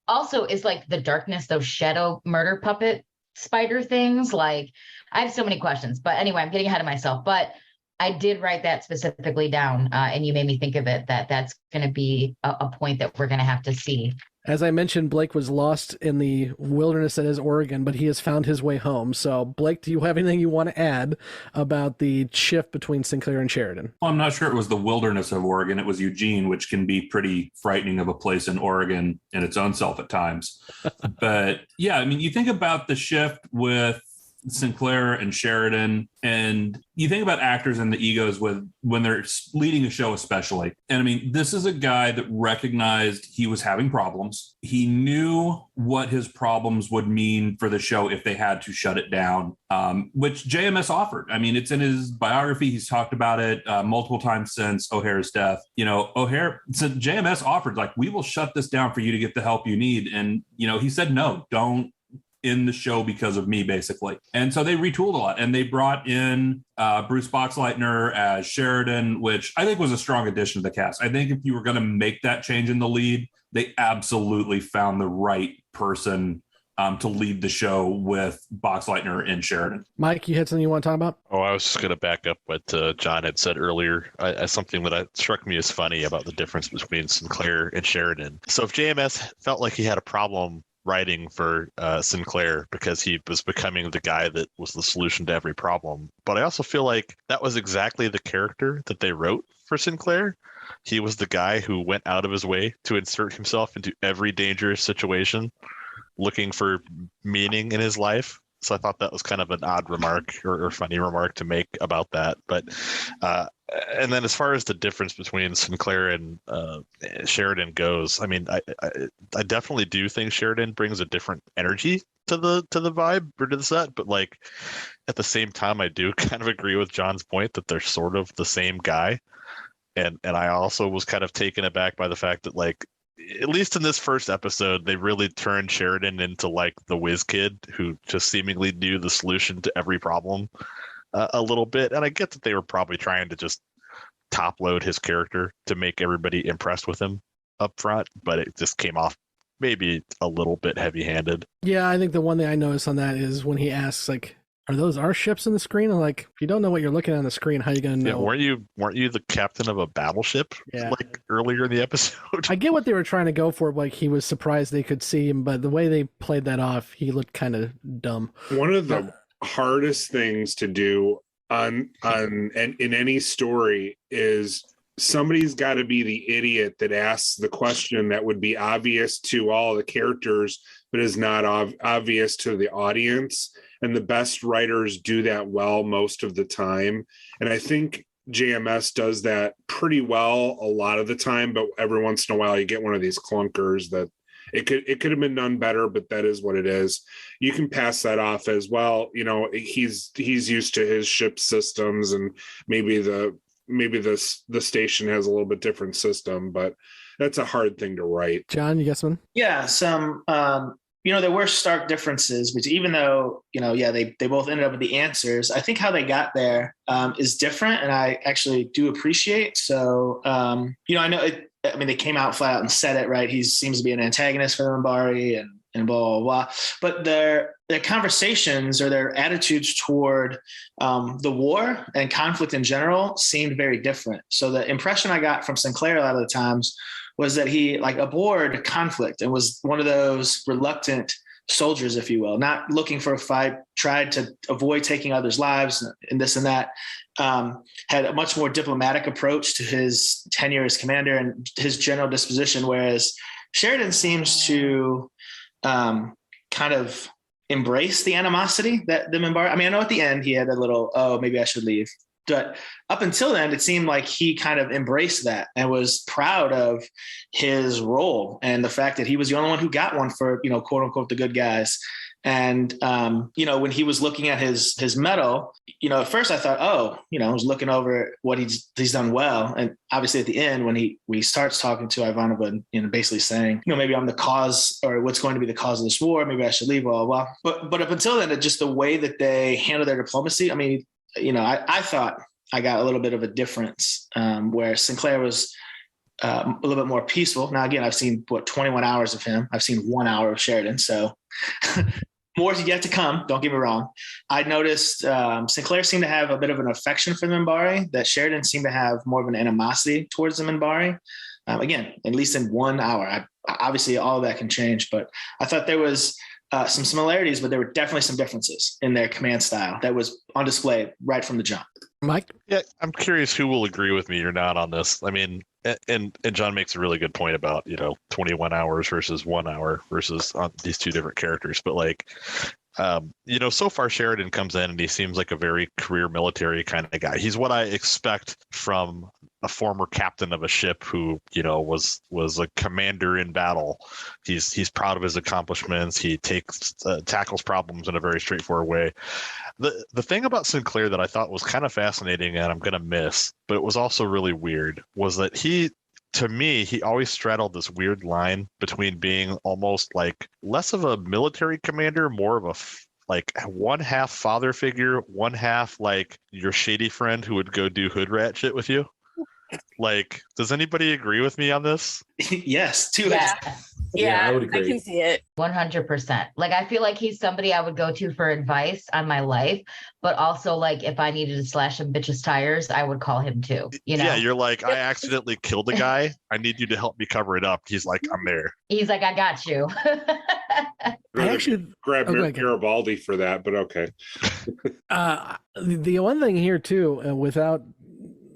also is like the darkness, those shadow murder puppet spider things. Like I have so many questions, but anyway, I'm getting ahead of myself, but I did write that specifically down, and you made me think of it, that's going to be a point that we're going to have to see. As I mentioned, Blake was lost in the wilderness that is Oregon, but he has found his way home. So, Blake, do you have anything you want to add about the shift between Sinclair and Sheridan? Well, I'm not sure it was the wilderness of Oregon. It was Eugene, which can be pretty frightening of a place in Oregon in its own self at times. But yeah, I mean, you think about the shift with Sinclair and Sheridan, and you think about actors and the egos when they're leading a show, especially. And I mean, this is a guy that recognized he was having problems. He knew what his problems would mean for the show if they had to shut it down, which JMS offered. I mean, it's in his biography. He's talked about it multiple times since O'Hara's death. JMS offered, like, we will shut this down for you to get the help you need. And, he said, no, don't in the show because of me, basically. And so they retooled a lot, and they brought in Bruce Boxleitner as Sheridan, which I think was a strong addition to the cast. I think if you were going to make that change in the lead, they absolutely found the right person to lead the show with Boxleitner and Sheridan. Mike, you had something you want to talk about? Oh, I was just going to back up what John had said earlier. Something that struck me as funny about the difference between Sinclair and Sheridan. So if JMS felt like he had a problem writing for Sinclair because he was becoming the guy that was the solution to every problem, but I also feel like that was exactly the character that they wrote for Sinclair. He was the guy who went out of his way to insert himself into every dangerous situation, looking for meaning in his life. So I thought that was kind of an odd remark or funny remark to make about that. But and then as far as the difference between Sinclair and Sheridan goes, I mean, I definitely do think Sheridan brings a different energy to the vibe or to the set. But like at the same time, I do kind of agree with John's point that they're sort of the same guy. And I also was kind of taken aback by the fact that, like, at least in this first episode, they really turned Sheridan into like the whiz kid who just seemingly knew the solution to every problem a little bit. And I get that they were probably trying to just top load his character to make everybody impressed with him up front, but it just came off maybe a little bit heavy handed. Yeah, I think the one thing I noticed on that is when he asks, like, are those our ships in the screen? I'm like, if you don't know what you're looking at on the screen, how are you going to know? Yeah, weren't you the captain of a battleship? Yeah. Like earlier in the episode. I get what they were trying to go for. Like he was surprised they could see him, but the way they played that off, he looked kind of dumb. One of the hardest things to do on and in any story is somebody's got to be the idiot that asks the question that would be obvious to all the characters, but is not obvious to the audience. And the best writers do that well most of the time. And I think JMS does that pretty well a lot of the time, but every once in a while you get one of these clunkers that it could have been done better, but that is what it is. You can pass that off as well. He's used to his ship systems, and maybe the station has a little bit different system, but that's a hard thing to write. John, you got something? Yeah, there were stark differences, but even though, they both ended up with the answers, I think how they got there is different. And I actually do appreciate. So, I know they came out flat out and said it, right? He seems to be an antagonist for the Minbari and blah, blah, blah. But their conversations or their attitudes toward the war and conflict in general seemed very different. So the impression I got from Sinclair a lot of the times was that he abhorred conflict and was one of those reluctant soldiers, if you will, not looking for a fight, tried to avoid taking others' lives and this and that, had a much more diplomatic approach to his tenure as commander and his general disposition, whereas Sheridan seems to kind of embrace the animosity that the Minbari. I know at the end he had a little, oh, maybe I should leave. But up until then, it seemed like he kind of embraced that and was proud of his role and the fact that he was the only one who got one for, quote unquote, the good guys. And, when he was looking at his medal, at first I thought, I was looking over what he's done well. And obviously at the end, when he starts talking to Ivanova and basically saying, maybe I'm the cause or what's going to be the cause of this war, maybe I should leave, blah, blah, blah. But up until then, just the way that they handle their diplomacy, I thought I got a little bit of a difference where Sinclair was a little bit more peaceful. Now, again, I've seen 21 hours of him. I've seen 1 hour of Sheridan. So more yet to come. Don't get me wrong. I noticed Sinclair seemed to have a bit of an affection for the Minbari, that Sheridan seemed to have more of an animosity towards the Minbari. Again, at least in 1 hour. Obviously, all of that can change, but I thought there was some similarities, but there were definitely some differences in their command style that was on display right from the jump. Mike? Yeah, I'm curious who will agree with me or not on this. And John makes a really good point about, 21 hours versus 1 hour versus on these two different characters. But so far Sheridan comes in and he seems like a very career military kind of guy. He's what I expect from a former captain of a ship who, was a commander in battle. He's proud of his accomplishments. He tackles problems in a very straightforward way. The thing about Sinclair that I thought was kind of fascinating and I'm going to miss, but it was also really weird, was that he always straddled this weird line between being almost less of a military commander, more of a one half father figure, one half your shady friend who would go do hood rat shit with you. Does anybody agree with me on this? Yes, Yeah, I would agree. I can see it. 100%. I feel like he's somebody I would go to for advice on my life, but also if I needed to slash some bitches' tires, I would call him too. Yeah, you're I accidentally killed a guy. I need you to help me cover it up. He's like, I'm there. He's like, I got you. I actually grabbed Garibaldi for that, but okay. The one thing here too, without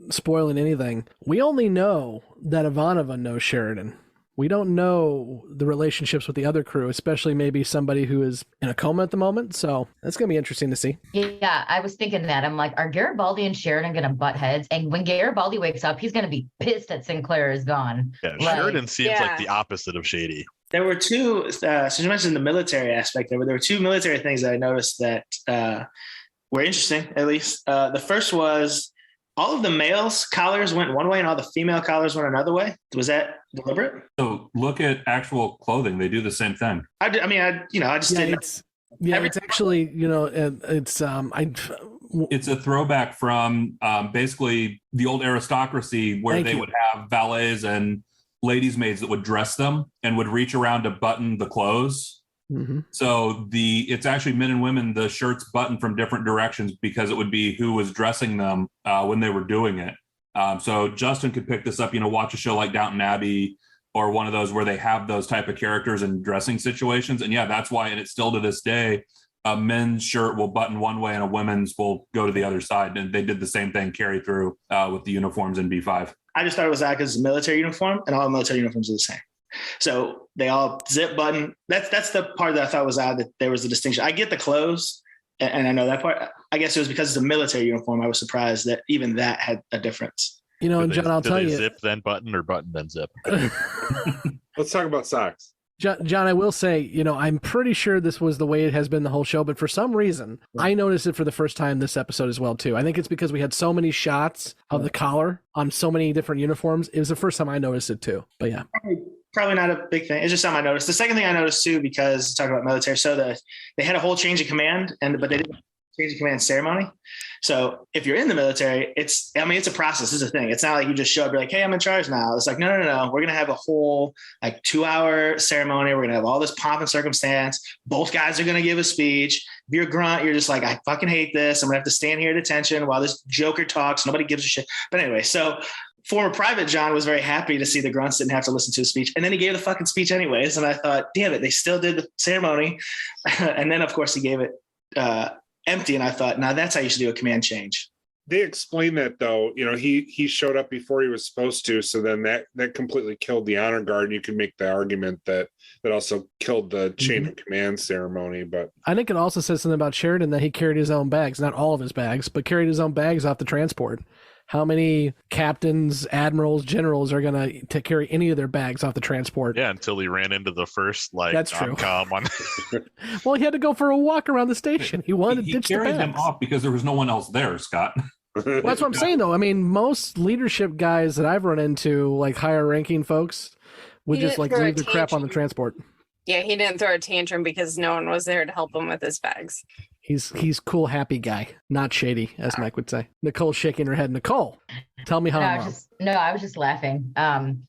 spoiling anything, we only know that Ivanova knows Sheridan. We don't know the relationships with the other crew, especially maybe somebody who is in a coma at the moment. So that's going to be interesting to see. Yeah, I was thinking that. I'm like, are Garibaldi and Sheridan going to butt heads? And when Garibaldi wakes up, he's going to be pissed that Sinclair is gone. Yeah, Sheridan seems like the opposite of shady. There were two, so you mentioned the military aspect there were two military things that I noticed that were interesting, at least. The first was all of the males' collars went one way and all the female collars went another way. Was that deliberate? So look at actual clothing. They do the same thing. I just didn't. It's actually, it's a throwback from basically the old aristocracy where they would have valets and ladies' maids that would dress them and would reach around to button the clothes. Mm-hmm. So it's actually men and women, the shirts buttoned from different directions because it would be who was dressing them when they were doing it. So Justin could pick this up, watch a show like Downton Abbey or one of those where they have those type of characters in dressing situations. And yeah, that's why, and it's still to this day, a men's shirt will button one way and a women's will go to the other side. And they did the same thing carry through with the uniforms in B5. I just thought it was odd because it's a military uniform and all military uniforms are the same. So they all zip button. That's the part that I thought was odd, that there was a distinction. I get the clothes and I know that part. I guess it was because it's a military uniform. I was surprised that even that had a difference. And John, I'll tell you. Zip then button or button then zip? Let's talk about socks. John, I will say, I'm pretty sure this was the way it has been the whole show, but for some reason, I noticed it for the first time this episode as well, too. I think it's because we had so many shots of the collar on so many different uniforms. It was the first time I noticed it, too. But yeah. Probably not a big thing. It's just something I noticed. The second thing I noticed too, because talking about military, so they had a whole change of command, but they didn't change of command ceremony. So if you're in the military, it's a process. It's a thing. It's not like you just show up, you're like, hey, I'm in charge now. It's like, no. We're going to have a whole 2-hour ceremony. We're going to have all this pomp and circumstance. Both guys are going to give a speech. If you're a grunt, you're just like, I fucking hate this. I'm going to have to stand here at attention while this joker talks. Nobody gives a shit. But anyway, so former Private John was very happy to see the grunts didn't have to listen to his speech. And then he gave the fucking speech anyways. And I thought, damn it, they still did the ceremony. And then, of course, he gave it empty. And I thought, now that's how you should do a command change. They explained that, though. He showed up before he was supposed to. So then that completely killed the honor guard. And you can make the argument that also killed the chain of command ceremony. But I think it also says something about Sheridan that he carried his own bags, not all of his bags, but carried his own bags off the transport. How many captains, admirals, generals are going to carry any of their bags off the transport? Yeah, until he ran into the first That's true. on. Well, he had to go for a walk around the station. He wanted to ditch the carried bags. them off because there was no one else there, Scott. Well, that's what I'm saying, though. I mean, most leadership guys that I've run into, like higher ranking folks, would just leave their crap on the transport. Yeah, he didn't throw a tantrum because no one was there to help him with his bags. He's cool, happy guy, not shady, as Mike would say. Nicole's shaking her head. Nicole, tell me how I'm wrong. I was just laughing.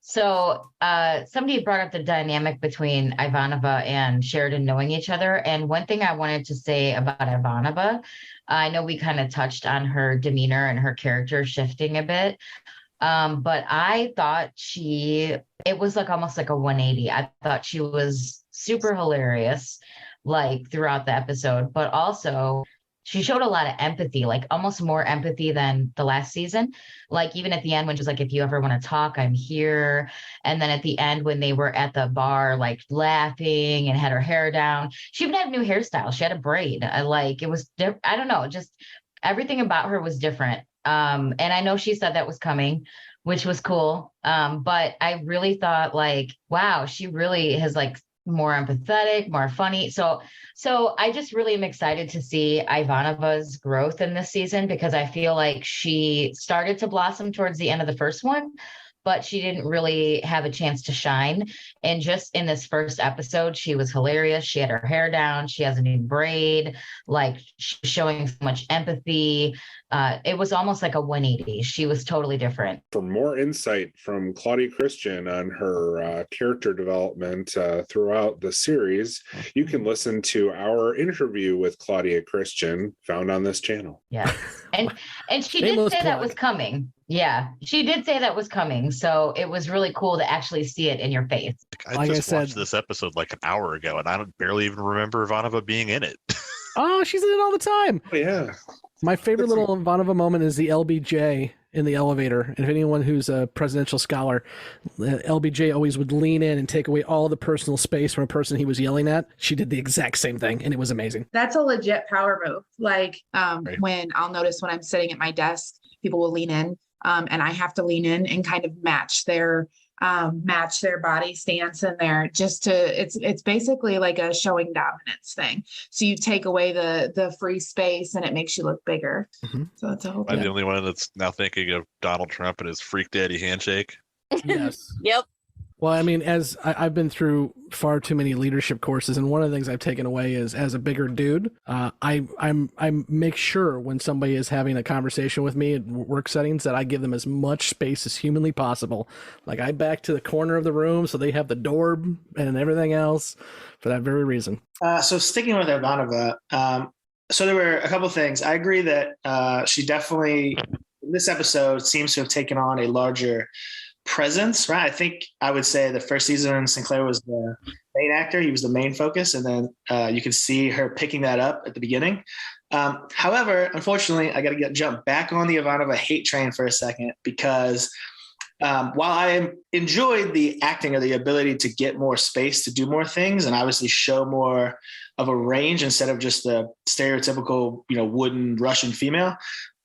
So somebody brought up the dynamic between Ivanova and Sheridan knowing each other. And one thing I wanted to say about Ivanova, I know we kind of touched on her demeanor and her character shifting a bit. But I thought it was almost like a 180. I thought she was super hilarious, throughout the episode, but also she showed a lot of empathy, almost more empathy than the last season. Even at the end, when she was like, if you ever want to talk, I'm here. And then at the end, when they were at the bar, laughing and had her hair down, she even had a new hairstyle. She had a braid. It was, I don't know, just everything about her was different. And I know she said that was coming, which was cool. But I really thought wow, she really has more empathetic, more funny. So I just really am excited to see Ivanova's growth in this season, because I feel like she started to blossom towards the end of the first one, but she didn't really have a chance to shine. And just in this first episode, she was hilarious. She had her hair down. She has a new braid, showing so much empathy. It was almost like a 180. She was totally different. For more insight from Claudia Christian on her character development throughout the series, you can listen to our interview with Claudia Christian, found on this channel. Yeah. And she did say that was coming. Yeah, she did say that was coming. So it was really cool to actually see it in your face. I just watched this episode an hour ago, and I don't barely even remember Ivanova being in it. Oh, she's in it all the time. Oh, yeah. My favorite little Ivanova moment is the LBJ in the elevator. And if anyone who's a presidential scholar, LBJ always would lean in and take away all the personal space from a person he was yelling at. She did the exact same thing, and it was amazing. That's a legit power move. Right. When I'll notice when I'm sitting at my desk, people will lean in, and I have to lean in and kind of match their body stance in there, it's basically like a showing dominance thing. So you take away the free space and it makes you look bigger. Mm-hmm. So it's a whole I'm the only one that's now thinking of Donald Trump and his freak daddy handshake. Yes. Yep. Well, I mean, as I've been through far too many leadership courses, and one of the things I've taken away is, as a bigger dude, I make sure when somebody is having a conversation with me in work settings that I give them as much space as humanly possible. I back to the corner of the room so they have the door and everything else for that very reason. So sticking with Ivanova, so there were a couple of things. I agree that she definitely, in this episode, seems to have taken on a larger presence, right? I think I would say the first season Sinclair was the main actor. He was the main focus. And then you can see her picking that up at the beginning. However, unfortunately, I got to jump back on the Ivanova hate train for a second, because while I enjoyed the acting or the ability to get more space to do more things and obviously show more of a range instead of just the stereotypical, wooden Russian female,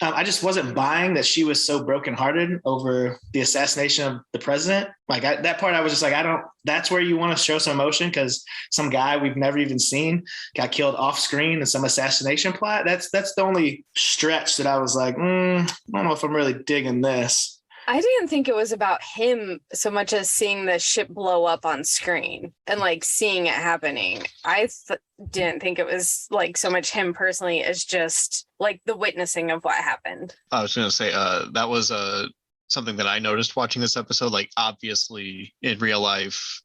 I just wasn't buying that she was so brokenhearted over the assassination of the president. That part, I was just that's where you want to show some emotion, because some guy we've never even seen got killed off screen in some assassination plot. That's the only stretch that I was like, I don't know if I'm really digging this. I didn't think it was about him so much as seeing the ship blow up on screen and like seeing it happening. I didn't think it was like so much him personally as just like the witnessing of what happened. I was going to say that was something that I noticed watching this episode. Like, obviously in real life,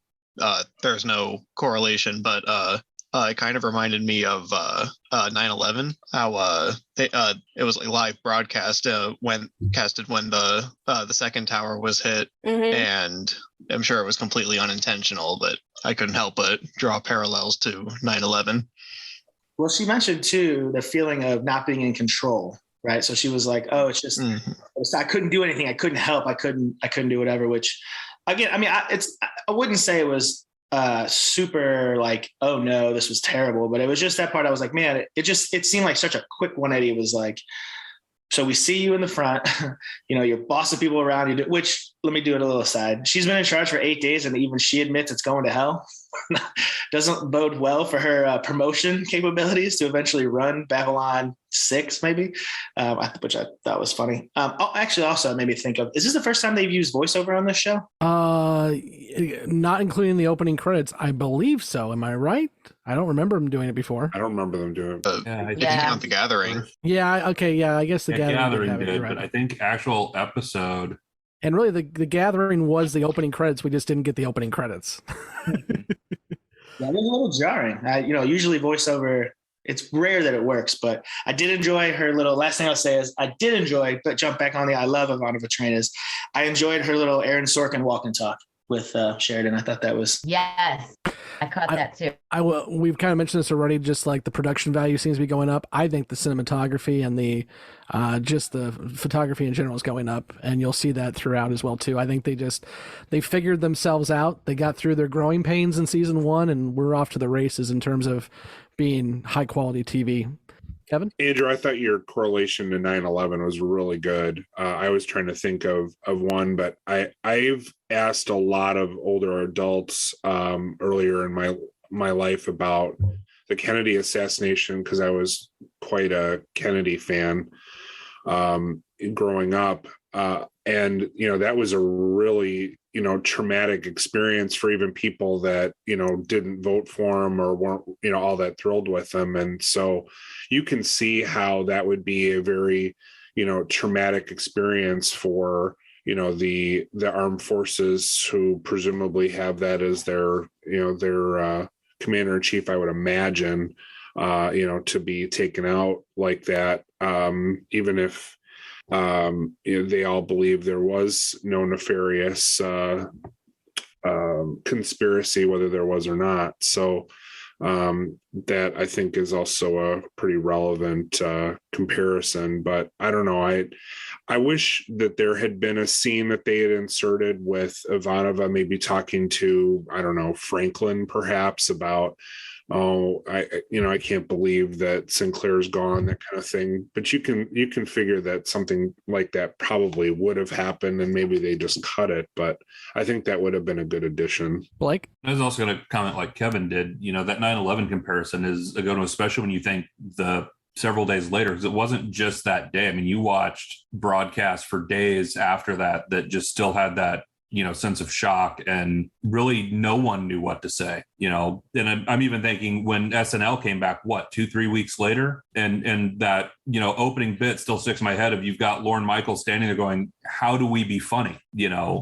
there's no correlation, but it kind of reminded me of 9/11, how it was a live broadcast when the second tower was hit, and I'm sure it was completely unintentional, but I couldn't help but draw parallels to 9/11. Well, she mentioned too the feeling of not being in control, right? So she was like, "Oh, it's just I couldn't do anything. I couldn't help. I couldn't do whatever." Which, again, I mean, I wouldn't say it was super like, oh no, this was terrible, but it was just that part I was like, man, it seemed like such a quick 180. It was like, so we see you in the front, you're bossing people around you, which, let me do it a little aside. She's been in charge for 8 days and even she admits it's going to hell. Doesn't bode well for her promotion capabilities to eventually run Babylon 6, maybe, which I thought was funny. Actually, also it made me think of, is this the first time they've used voiceover on this show? Not including the opening credits. I believe so. Am I right? I don't remember them doing it before. I don't remember them doing it. If you count The Gathering. Yeah, okay, yeah, I guess The Gathering did, right. but I think actual episode. And really, the Gathering was the opening credits. We just didn't get the opening credits. Yeah, it was a little jarring. Usually voiceover, it's rare that it works, but I did enjoy her little, last thing I'll say is I did enjoy, but jump back on the I love Ivanova train, is I enjoyed her little Aaron Sorkin walk and talk with Sheridan. I thought that was... Yes, I caught that too. We've kind of mentioned this already, just like the production value seems to be going up. I think the cinematography and the just the photography in general is going up, and you'll see that throughout as well too. I think they figured themselves out. They got through their growing pains in season 1, and we're off to the races in terms of being high quality TV. Kevin? Andrew, I thought your correlation to 9/11 was really good. I was trying to think of one, but I've asked a lot of older adults earlier in my life about the Kennedy assassination, because I was quite a Kennedy fan growing up. And, that was a really, traumatic experience for even people that, didn't vote for him or weren't, all that thrilled with him. And so you can see how that would be a very, traumatic experience for, the armed forces, who presumably have that as their commander in chief, I would imagine, to be taken out like that, even if they all believe there was no nefarious conspiracy, whether there was or not. So that I think is also a pretty relevant comparison. But I don't know. I wish that there had been a scene that they had inserted with Ivanova, maybe talking to, I don't know, Franklin perhaps about, I can't believe that Sinclair's gone, that kind of thing. But you can figure that something like that probably would have happened, and maybe they just cut it. But I think that would have been a good addition. Blake? I was also going to comment like Kevin did. That 9/11 comparison is a good one, especially when you think the several days later, because it wasn't just that day. I mean, you watched broadcasts for days after that just still had that sense of shock, and really no one knew what to say, and I'm even thinking when SNL came back, 2-3 weeks later, and that, opening bit still sticks in my head of, you've got Lorne Michaels standing there going, how do we be funny?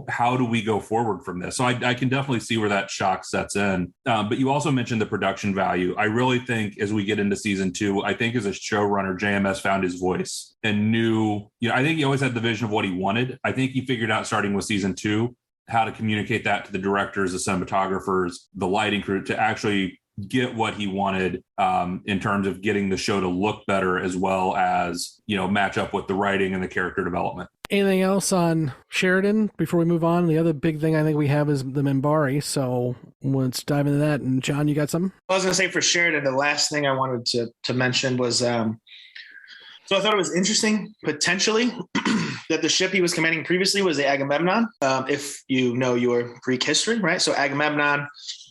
How do we go forward from this? So I can definitely see where that shock sets in. But you also mentioned the production value. I really think as we get into season 2, I think as a showrunner, JMS found his voice and knew, I think he always had the vision of what he wanted. I think he figured out, starting with season 2, how to communicate that to the directors, the cinematographers, the lighting crew, to actually get what he wanted in terms of getting the show to look better, as well as, match up with the writing and the character development. Anything else on Sheridan before we move on? The other big thing I think we have is the Minbari, so let's dive into that. And John, you got something? I was going to say for Sheridan, the last thing I wanted to mention was, so I thought it was interesting, potentially, that the ship he was commanding previously was the Agamemnon, if you know your Greek history, right? So Agamemnon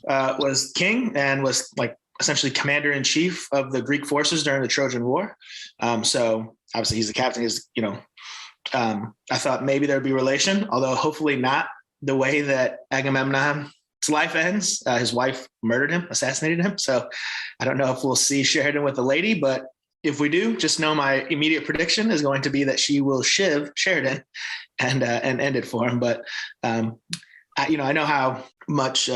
was king and was like essentially commander-in-chief of the Greek forces during the Trojan War. So obviously he's the captain. He's, I thought maybe there'd be relation, although hopefully not the way that Agamemnon's life ends. His wife murdered him, assassinated him. So I don't know if we'll see Sheridan with a lady, but if we do, just know my immediate prediction is going to be that she will shiv Sheridan and end it for him. But I know how much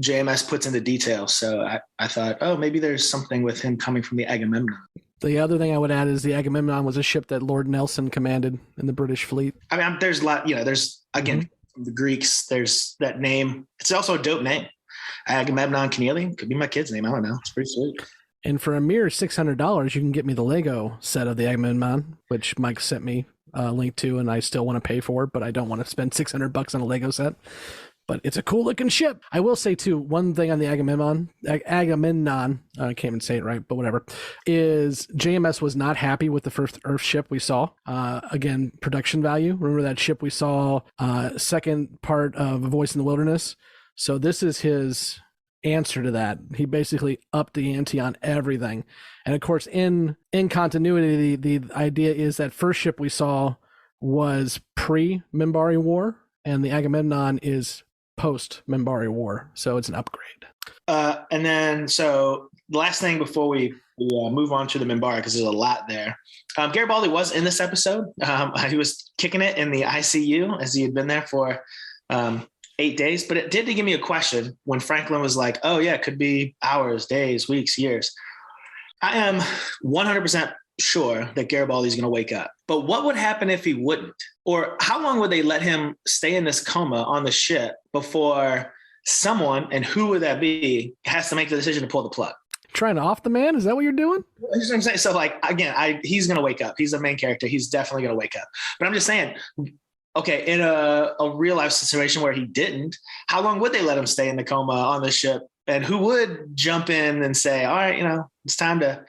JMS puts into detail, so I thought, oh, maybe there's something with him coming from the Agamemnon. The other thing I would add is the Agamemnon was a ship that Lord Nelson commanded in the British fleet. I mean, there's a lot, there's, again, the Greeks, there's that name. It's also a dope name. Agamemnon Keneally could be my kid's name. I don't know. It's pretty sweet. And for a mere $600, you can get me the Lego set of the Agamemnon, which Mike sent me a link to, and I still want to pay for, but I don't want to spend $600 on a Lego set. But it's a cool looking ship. I will say too, one thing on the Agamemnon, I can't even say it right, but whatever, is JMS was not happy with the first Earth ship we saw. Again, production value. Remember that ship we saw, second part of A Voice in the Wilderness? So this is his answer to that. He basically upped the ante on everything. And of course, in continuity, the idea is that first ship we saw was pre-Minbari War, and the Agamemnon is post-Minbari War, so it's an upgrade. And then, so the last thing before we move on to the Minbari, because there's a lot there. Garibaldi was in this episode. He was kicking it in the ICU as he had been there for 8 days, but it did give me a question when Franklin was like, oh yeah, it could be hours, days, weeks, years. I am 100% sure that Garibaldi's going to wake up. But what would happen if he wouldn't? Or how long would they let him stay in this coma on the ship before someone, and who would that be, has to make the decision to pull the plug? Trying to off the man? Is that what you're doing? That's what I'm saying. So like, again, he's going to wake up. He's the main character. He's definitely going to wake up. But I'm just saying, okay, in a real life situation where he didn't, how long would they let him stay in the coma on the ship? And who would jump in and say, all right, it's time to...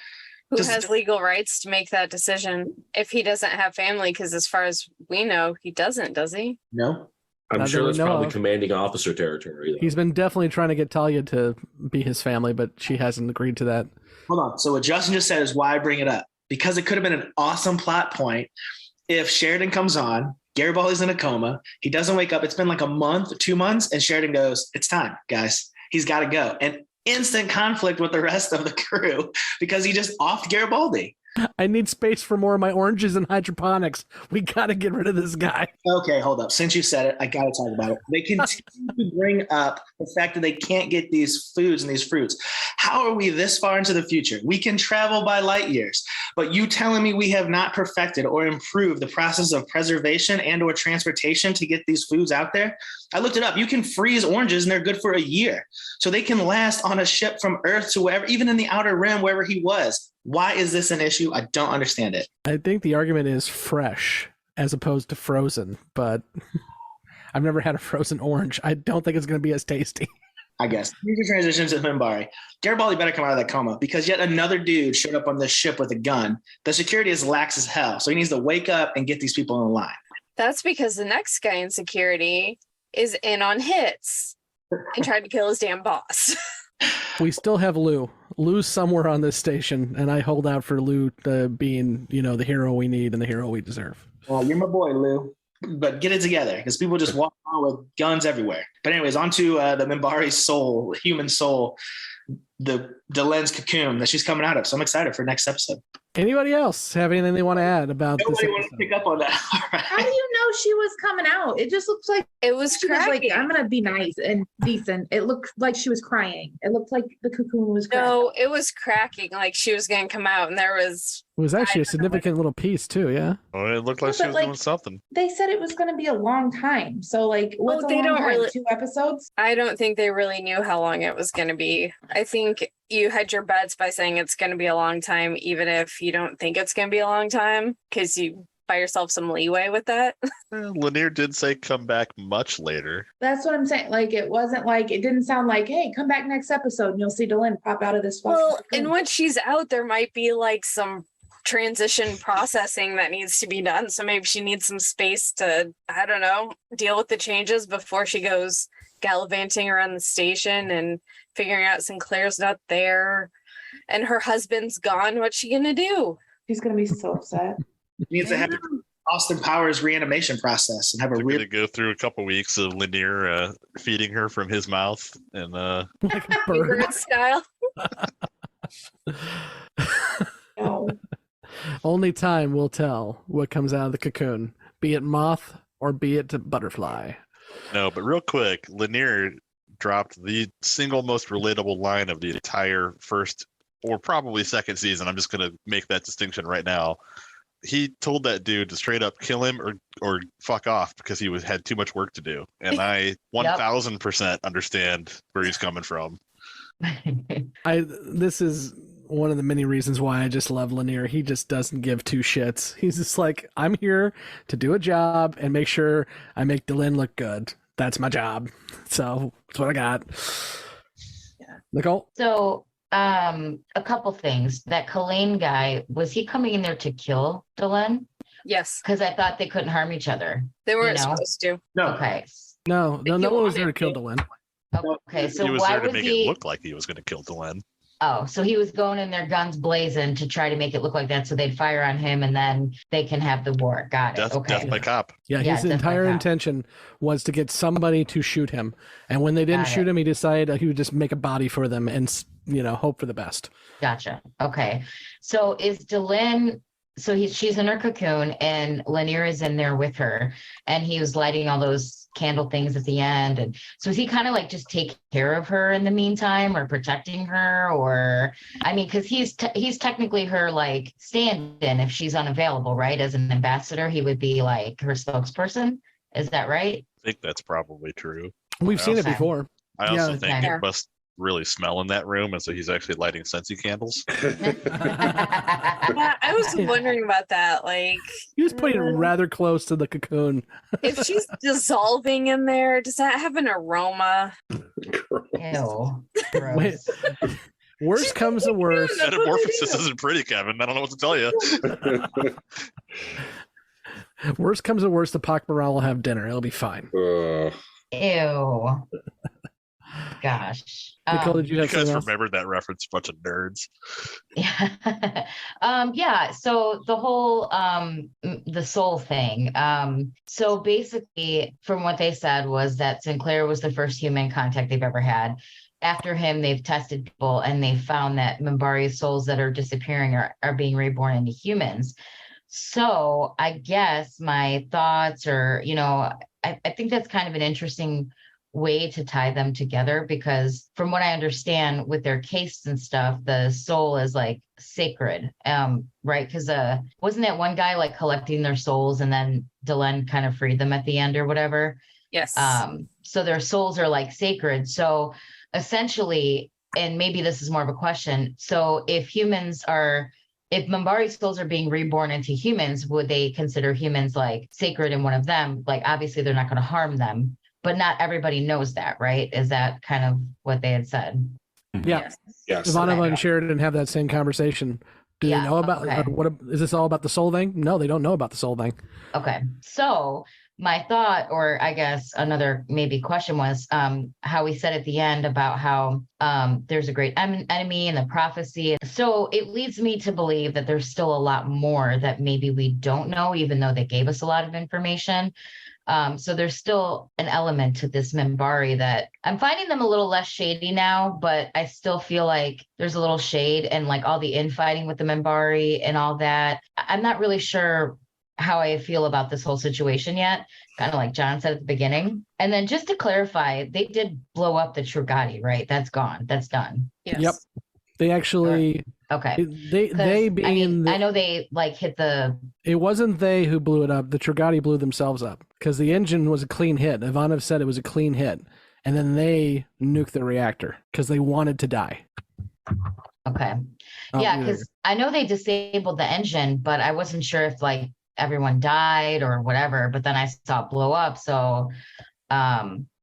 Who has legal rights to make that decision if he doesn't have family? Because as far as we know, he doesn't, does he? No. I'm sure that's probably commanding officer territory, though. He's been definitely trying to get Talia to be his family, but she hasn't agreed to that. Hold on. So what Justin just said is why I bring it up. Because it could have been an awesome plot point if Sheridan comes on, Garibaldi's in a coma, he doesn't wake up. It's been like a month, 2 months, and Sheridan goes, it's time, guys. He's got to go. And instant conflict with the rest of the crew because he just offed Garibaldi. I need space for more of my oranges and hydroponics. We got to get rid of this guy. Okay, hold up. Since you said it, I got to talk about it. They continue to bring up the fact that they can't get these foods and these fruits. How are we this far into the future? We can travel by light years, but you telling me we have not perfected or improved the process of preservation and or transportation to get these foods out there? I looked it up. You can freeze oranges and they're good for a year. So they can last on a ship from Earth to wherever, even in the outer rim, wherever he was. Why is this an issue? I don't understand it. I think the argument is fresh as opposed to frozen, but I've never had a frozen orange. I don't think it's going to be as tasty. I guess. Future transitions to Minbari. Garibaldi better come out of that coma because yet another dude showed up on this ship with a gun. The security is lax as hell. So he needs to wake up and get these people in line. That's because the next guy in security is in on hits and tried to kill his damn boss. We still have Lou. Lou's somewhere on this station, and I hold out for Lou being, the hero we need and the hero we deserve. Well, you're my boy, Lou. But get it together, because people just walk around with guns everywhere. But anyways, on to the Minbari soul, human soul, the lens cocoon that she's coming out of. So I'm excited for next episode. Anybody else have anything they want to add about this? Nobody wants to pick up on that. All right. How do you know she was coming out? It just looks like it was cracking. I'm gonna be nice and decent. It looked like she was crying. It looked like the cocoon was cracking. No, it was cracking like she was gonna come out, and there was. It was actually a significant little piece too, yeah. Oh, it looked like she was doing something. They said it was going to be a long time. So, what's a long time? Really, 2 episodes? I don't think they really knew how long it was going to be. I think you had your bets by saying it's going to be a long time, even if you don't think it's going to be a long time, because you buy yourself some leeway with that. Lanier did say come back much later. That's what I'm saying. It wasn't it didn't sound like, hey, come back next episode and you'll see Delenn pop out of this. Well, and when she's out, there might be some transition processing that needs to be done. So maybe she needs some space to, I don't know, deal with the changes before she goes gallivanting around the station and figuring out Sinclair's not there and her husband's gone. What's she gonna do? She's gonna be so upset. Needs to have Austin Powers reanimation process and have a We're real gonna go through a couple weeks of Lanier feeding her from his mouth and like a bird. Bird style. Only time will tell what comes out of the cocoon, be it moth or be it butterfly. No, but real quick, Lanier dropped the single most relatable line of the entire first or probably second season. I'm just going to make that distinction right now. He told that dude to straight up kill him or fuck off because he had too much work to do. And I 1000% understand where he's coming from. This is one of the many reasons why I just love Lanier. He just doesn't give two shits. He's just like, I'm here to do a job and make sure I make Dylan look good. That's my job. So that's what I got. Yeah. Nicole? So a couple things. That Kalain guy, was he coming in there to kill Dylan? Yes. Because I thought they couldn't harm each other. They weren't supposed to. No. Okay. No one was there to kill Dylan. Okay, so he was why there to was make he? it look like he was going to kill Dylan. Oh, so he was going in there guns blazing to try to make it look like that so they'd fire on him and then they can have the war. Got it. Okay. Death by cop. Yeah, his death by entire cop. intention was to get somebody to shoot him. And when they didn't Got shoot it. him, he decided he would just make a body for them and, hope for the best. Gotcha. Okay. So is Dylan, so she's in her cocoon and Lanier is in there with her and he was lighting all those candle things at the end. And so is he kind of like just taking care of her in the meantime or protecting her or, I mean, cause he's technically her like stand-in if she's unavailable, right? As an ambassador, he would be like her spokesperson. Is that right? I think that's probably true. We've seen it before. I also Yeah. think it must really smell in that room, and so he's actually lighting scentsy candles. Yeah, I was wondering about that. Like, He was putting it rather close to the cocoon. if she's dissolving in there, does that have an aroma? Ew. Wait, worst comes to worst. Metamorphosis isn't pretty, Kevin. I don't know what to tell you. Worst comes to worst, the Pac Morale will have dinner. It'll be fine. Ew. Gosh. Nicole, did you have guys something else? remembered that reference, bunch of nerds. Yeah. Yeah. So the whole the soul thing. So basically, from what they said was that Sinclair was the first human contact they've ever had. After him, they've tested people and they found that Minbari souls that are disappearing are being reborn into humans. So I guess my thoughts are, I think that's kind of an interesting way to tie them together because from what I understand with their case and stuff, the soul is like sacred, right? Because wasn't that one guy like collecting their souls and then Dylan kind of freed them at the end or whatever? Yes. So their souls are like sacred. So essentially, and maybe this is more of a question. So if Minbari souls are being reborn into humans, would they consider humans like sacred in one of them? Like obviously they're not going to harm them. But not everybody knows that, right? Is that kind of what they had said? Yeah. Yes. Ivanova and Sheridan have that same conversation. Do they know about what is this all about the soul thing? No, they don't know about the soul thing. Okay. So my thought, or I guess another maybe question was how we said at the end about how there's a great enemy and the prophecy. So it leads me to believe that there's still a lot more that maybe we don't know, even though they gave us a lot of information. So there's still an element to this Minbari that I'm finding them a little less shady now, but I still feel like there's a little shade and like all the infighting with the Minbari and all that. I'm not really sure how I feel about this whole situation yet, kind of like John said at the beginning. And then just to clarify, they did blow up the Trugati, right? That's gone. That's done. Yes. Yep. They actually Okay. they being I know they like hit the. It wasn't they who blew it up. The Trugati blew themselves up because the engine was a clean hit. Ivanov said it was a clean hit, and then they nuked the reactor because they wanted to die. Okay. Yeah, because I know they disabled the engine, but I wasn't sure if like everyone died or whatever. But then I saw it blow up. So,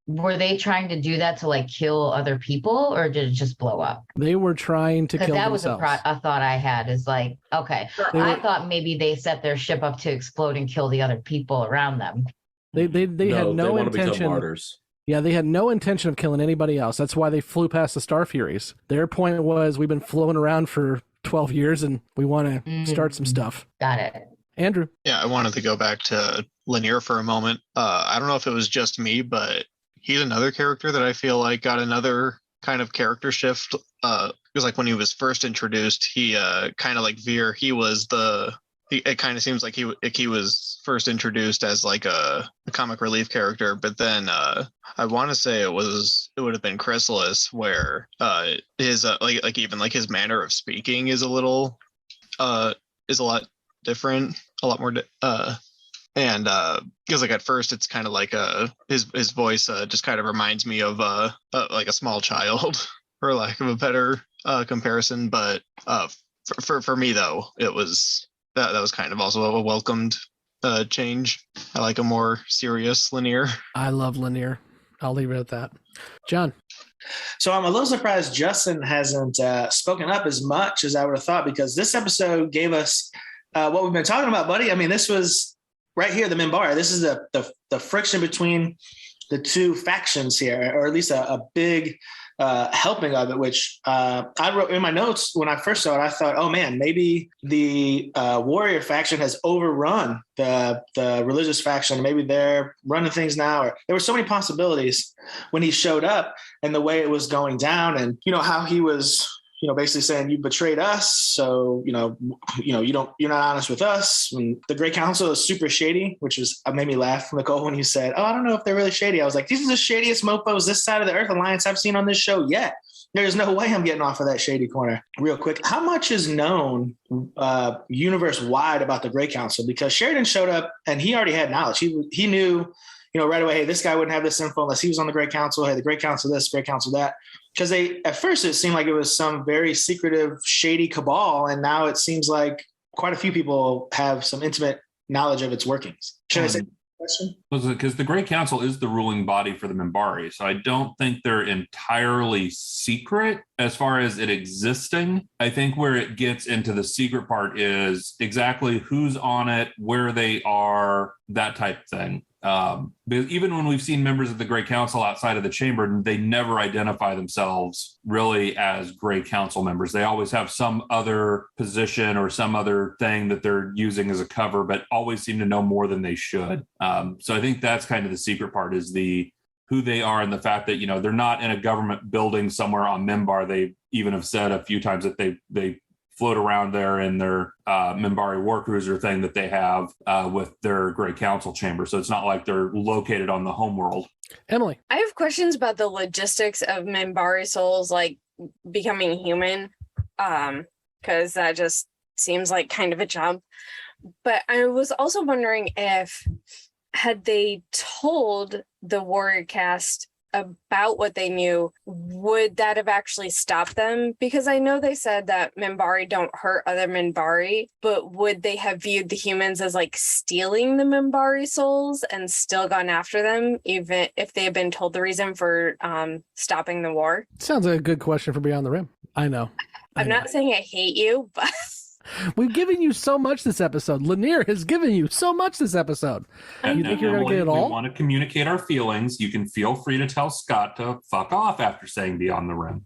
were they trying to do that to like kill other people, or did it just blow up? They were trying to kill themselves. That was a thought I had. Is like, okay, I thought maybe they set their ship up to explode and kill the other people around them. They had no want to become intention. martyrs. Yeah, they had no intention of killing anybody else. That's why they flew past the Star Furies. Their point was, we've been flown around for 12 years and we want to start some stuff. Got it. Andrew. Yeah, I wanted to go back to Lanier for a moment. I don't know if it was just me, but he's another character that I feel like got another kind of character shift. Because like when he was first introduced, he kind of like Veer, it kind of seems like he was first introduced as like a comic relief character, but then I want to say it would have been Chrysalis, where his like even like his manner of speaking is a lot different, a lot more and because like at first it's kind of like his voice just kind of reminds me of like a small child for lack of a better comparison, but for me though it was that was kind of also a welcomed change. I like a more serious Lanier. I love Lanier. I'll leave it at that. John. So I'm a little surprised Justin hasn't spoken up as much as I would have thought, because this episode gave us what we've been talking about, buddy. I mean, this was right here, the Minbari. This is the friction between the two factions here, or at least a big helping of it, which I wrote in my notes when I first saw it. I thought, oh man, maybe the warrior faction has overrun the religious faction. Maybe they're running things now. Or there were so many possibilities when he showed up and the way it was going down, and how he was basically saying, you betrayed us, so you're not honest with us. And the Great Council is super shady, which made me laugh, Nicole, when you said, oh, I don't know if they're really shady. I was like, these are the shadiest mofos this side of the Earth Alliance I've seen on this show yet. There's no way I'm getting off of that shady corner. Real quick, how much is known universe wide about the Great Council? Because Sheridan showed up and he already had knowledge. He knew right away, hey, this guy wouldn't have this info unless he was on the Great Council. Hey, the Great Council this, Great Council that. Because at first it seemed like it was some very secretive, shady cabal, and now it seems like quite a few people have some intimate knowledge of its workings. Should I say that question? Because the Great Council is the ruling body for the Minbari, so I don't think they're entirely secret as far as it existing. I think where it gets into the secret part is exactly who's on it, where they are, that type thing. Because even when we've seen members of the Great Council outside of the chamber, they never identify themselves really as Great Council members. They always have some other position or some other thing that they're using as a cover, but always seem to know more than they should. So I think that's kind of the secret part, is who they are, and the fact that, they're not in a government building somewhere on Minbar. They even have said a few times that they float around there in their Minbari war cruiser thing that they have with their Great Council chamber. So it's not like they're located on the homeworld. Emily. I have questions about the logistics of Minbari souls like becoming human, because that just seems like kind of a jump. But I was also wondering if had they told the warrior cast about what they knew, would that have actually stopped them? Because I know they said that Minbari don't hurt other Minbari, but would they have viewed the humans as like stealing the Minbari souls and still gone after them, even if they had been told the reason for stopping the war? Sounds like a good question for Beyond the Rim. I know. I'm not saying I hate you, but we've given you so much this episode. Lanier has given you so much this episode. You think you're going to get it all? We want to communicate our feelings. You can feel free to tell Scott to fuck off after saying Beyond the Rim.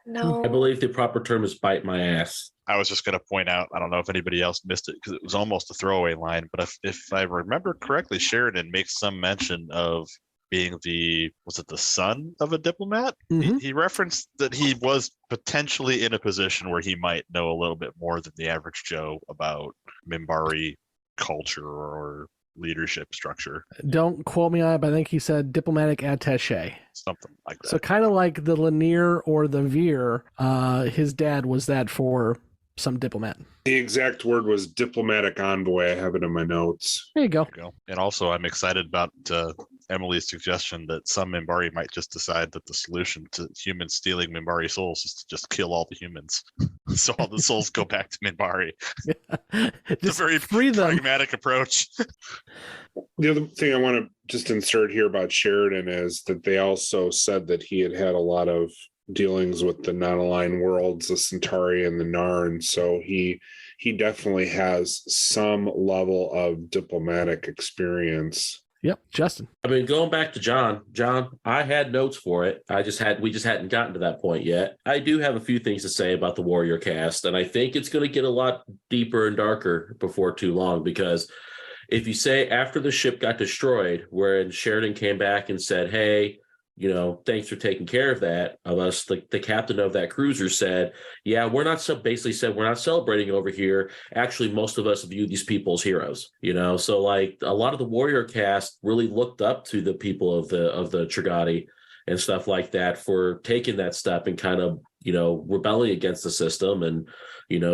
No. I believe the proper term is bite my ass. I was just going to point out, I don't know if anybody else missed it because it was almost a throwaway line, but if I remember correctly, Sheridan makes some mention of being the son of a diplomat? Mm-hmm. He referenced that he was potentially in a position where he might know a little bit more than the average Joe about Minbari culture or leadership structure. Don't quote me on it, but I think he said diplomatic attaché. Something like that. So kind of like the Lanier or the Veer, his dad was that for some diplomat. The exact word was diplomatic envoy. I have it in my notes. There you go. And also I'm excited about Emily's suggestion that some Minbari might just decide that the solution to humans stealing Minbari souls is to just kill all the humans. So all the souls go back to Minbari. It's a very pragmatic approach. The other thing I want to just insert here about Sheridan is that they also said that he had a lot of dealings with the non-aligned worlds, the Centauri and the Narn. So he definitely has some level of diplomatic experience. Yep, Justin. I mean, going back to John, I had notes for it. We just hadn't gotten to that point yet. I do have a few things to say about the Warrior cast, and I think it's going to get a lot deeper and darker before too long, because if you say after the ship got destroyed, wherein Sheridan came back and said, hey, thanks for taking care of that of us. The captain of that cruiser said, yeah, we're not celebrating over here. Actually, most of us view these people as heroes, So like a lot of the Warrior cast really looked up to the people of the Trigati and stuff like that for taking that step and kind of, rebelling against the system and,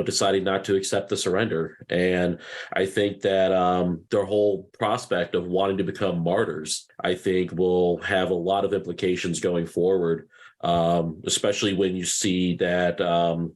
deciding not to accept the surrender. And I think that their whole prospect of wanting to become martyrs, I think will have a lot of implications going forward, especially when you see that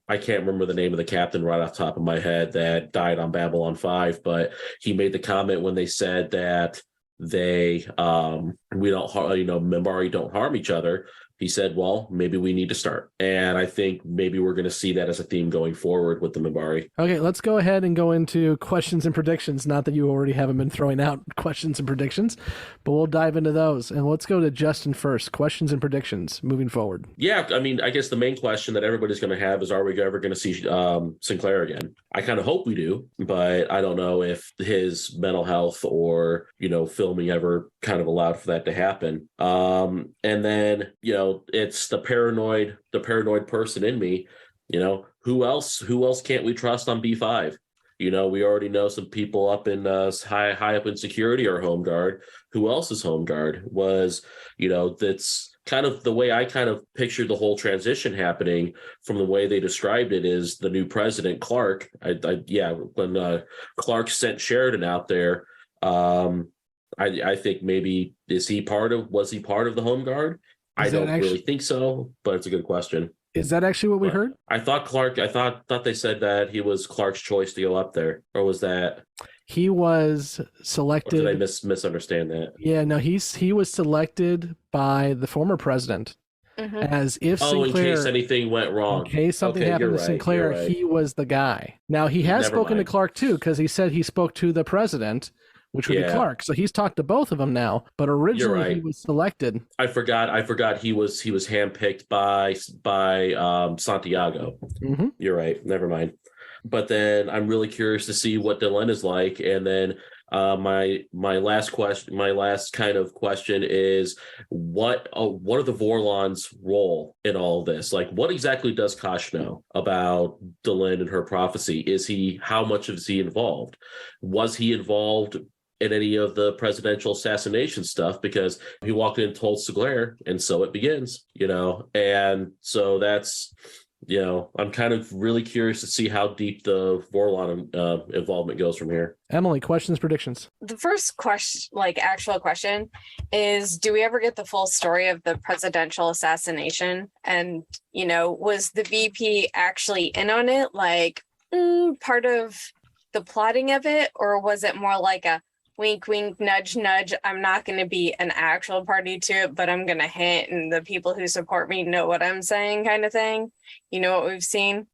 I can't remember the name of the captain right off the top of my head that died on Babylon 5, but he made the comment when they said that we don't, Minbari don't harm each other. He said, well, maybe we need to start. And I think maybe we're going to see that as a theme going forward with the Minbari. Okay, let's go ahead and go into questions and predictions. Not that you already haven't been throwing out questions and predictions, but we'll dive into those. And let's go to Justin first. Questions and predictions moving forward. Yeah, I mean, I guess the main question that everybody's going to have is, are we ever going to see Sinclair again? I kind of hope we do, but I don't know if his mental health or, filming ever kind of allowed for that to happen. And then, it's the paranoid person in me, who else can't we trust on B5? We already know some people up in high up in security are home guard. Who else is home guard? That's kind of the way I kind of pictured the whole transition happening from the way they described it is the new president, Clark. When Clark sent Sheridan out there, I think maybe was he part of the home guard? I don't really think so, but it's a good question. Is that actually what we heard? I thought they said that he was Clark's choice to go up there, or was that he was selected? Or did I misunderstand that? Yeah, no, he was selected by the former president as if Sinclair, in case anything went wrong, in case something happened to Sinclair, he was the guy. Now he has spoken to Clark too, because he said he spoke to the president, which would be Clark. So he's talked to both of them now, but originally he was selected. I forgot he was handpicked by Santiago. Mm-hmm. You're right. Never mind. But then I'm really curious to see what Delenn is like. And then my last kind of question is what are the Vorlon's role in all this? Like, what exactly does Kosh know about Delenn and her prophecy? How much is he involved? Was he involved in any of the presidential assassination stuff? Because he walked in and told Sinclair, and so it begins, and so that's, I'm kind of really curious to see how deep the Vorlon involvement goes from here. Emily, questions, predictions. The first question, actual question, is do we ever get the full story of the presidential assassination? And, was the VP actually in on it, part of the plotting of it? Or was it more like a wink, wink, nudge, nudge, I'm not going to be an actual party to it, but I'm going to hint, and the people who support me know what I'm saying kind of thing? What we've seen.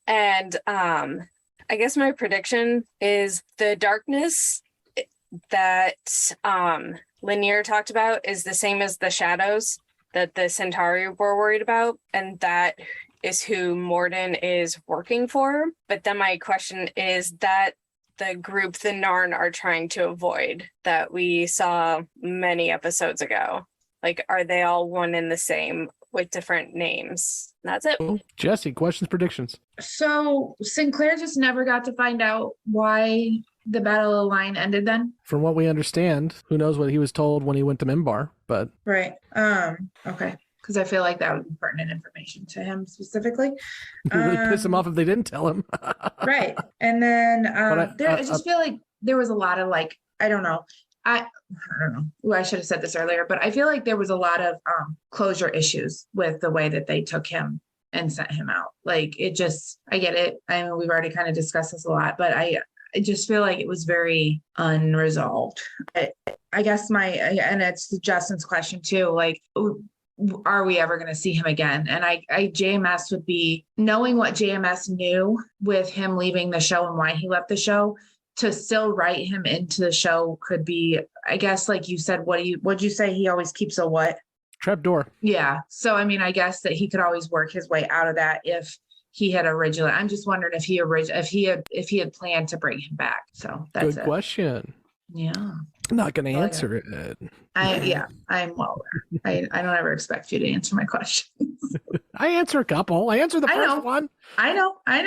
And I guess my prediction is the darkness that Lanier talked about is the same as the shadows that the Centauri were worried about, and that is who Morden is working for. But then my question is that the group the Narn are trying to avoid that we saw many episodes ago. Are they all one and the same with different names? That's it. Jessi, questions, predictions. So Sinclair just never got to find out why the Battle of the Line ended then? From what we understand, who knows what he was told when he went to Minbar, but... Right. Okay. Because I feel like that would be pertinent information to him specifically. It would really piss him off if they didn't tell him. Right. And then I just feel like there was a lot of I don't know. I don't know. Ooh, I should have said this earlier, but I feel like there was a lot of closure issues with the way that they took him and sent him out. I get it. I mean, we've already kind of discussed this a lot, but I just feel like it was very unresolved. I guess and it's Justin's question too, are we ever going to see him again? And JMS would be knowing what JMS knew with him leaving the show and why he left the show. to still write him into the show could be, I guess, like you said, what'd you say? He always keeps a what? Trapdoor. Yeah. So, I mean, I guess that he could always work his way out of that if he had originally. I'm just wondering if he had planned to bring him back. So that's Good question. Yeah. I'm not going to answer it. I'm well aware. I don't ever expect you to answer my questions. I answer a couple. I answer the first one. I know. I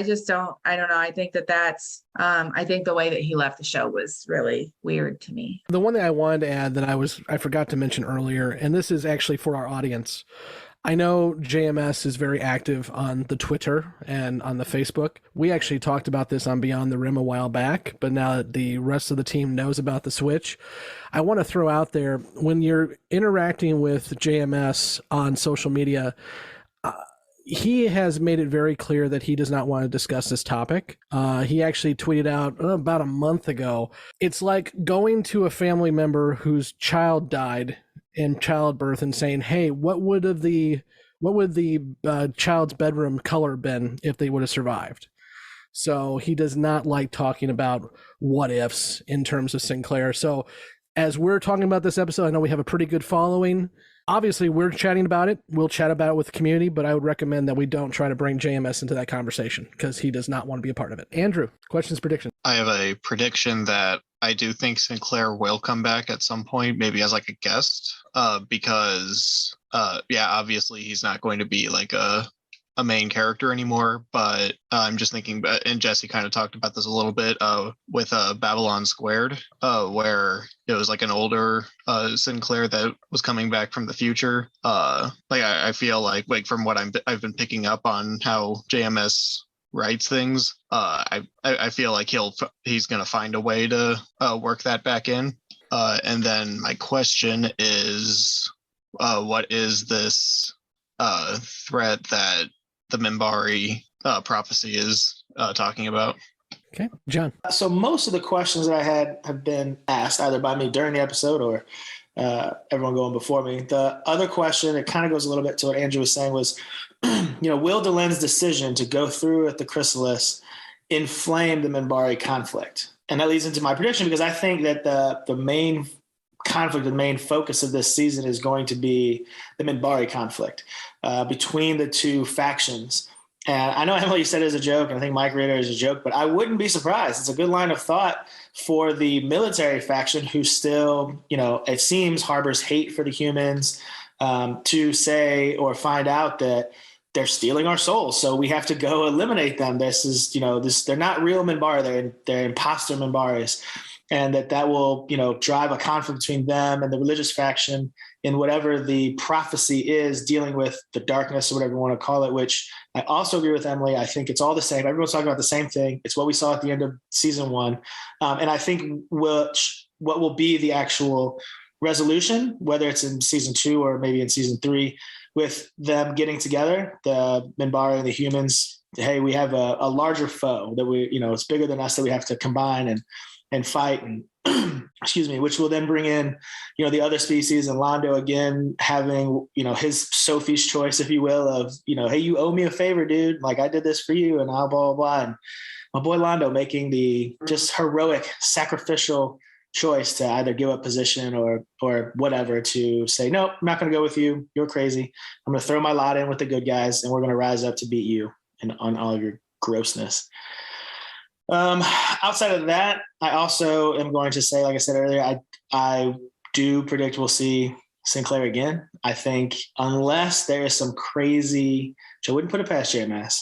just don't. I don't know. I think that's. I think the way that he left the show was really weird to me. The one thing I wanted to add that I forgot to mention earlier, and this is actually for our audience. I know JMS is very active on the Twitter and on the Facebook. We actually talked about this on Beyond the Rim a while back, but now that the rest of the team knows about the Switch, I want to throw out there, when you're interacting with JMS on social media, he has made it very clear that he does not want to discuss this topic. He actually tweeted out about a month ago, it's like going to a family member whose child died in childbirth and saying, hey, what would the child's bedroom color been if they would have survived? So he does not like talking about what ifs in terms of Sinclair. So as we're talking about this episode, I know we have a pretty good following. Obviously, we're chatting about it. We'll chat about it with the community, but I would recommend that we don't try to bring JMS into that conversation because he does not want to be a part of it. Andrew, questions, predictions? I have a prediction that I do think Sinclair will come back at some point, maybe as like a guest, because obviously he's not going to be like a main character anymore, but I'm just thinking, and Jessi kind of talked about this a little bit with Babylon Squared, where it was like an older Sinclair that was coming back from the future. I feel like from what I've been picking up on how JMS writes things, I feel like he's going to find a way to work that back in. And then my question is, what is this threat that the Minbari prophecy is talking about? Okay, John. So most of the questions that I had have been asked either by me during the episode or everyone going before me. The other question, it kind of goes a little bit to what Andrew was saying, was, will Delen's decision to go through with the Chrysalis inflame the Minbari conflict? And that leads into my prediction, because I think that the main conflict, the main focus of this season is going to be the Minbari conflict between the two factions. And I know Emily said it as a joke, and I think Mike read it as a joke, but I wouldn't be surprised. It's a good line of thought for the military faction, who still, it seems harbors hate for the humans, to say or find out that they're stealing our souls, so we have to go eliminate them. This is, they're not real Minbari, they're imposter Minbaris. And that will, drive a conflict between them and the religious faction in whatever the prophecy is, dealing with the darkness or whatever you want to call it, which I also agree with Emily. I think it's all the same. Everyone's talking about the same thing. It's what we saw at the end of season 1. And I think what will be the actual resolution, whether it's in season 2 or maybe in season 3, with them getting together, the Minbari and the humans, hey, we have a larger foe that it's bigger than us, that we have to combine and fight, and excuse me, which will then bring in, the other species, and Londo again having, his Sophie's choice, if you will, of, hey, you owe me a favor, dude. Like, I did this for you, and blah, blah, blah. And my boy Londo making the just heroic, sacrificial choice to either give up position or whatever, to say, no, I'm not going to go with you. You're crazy. I'm going to throw my lot in with the good guys, and we're going to rise up to beat you and on all of your grossness. Outside of that, I also am going to say, like I said earlier, I do predict we'll see Sinclair again. I think unless there is some crazy, which I wouldn't put it past JMS,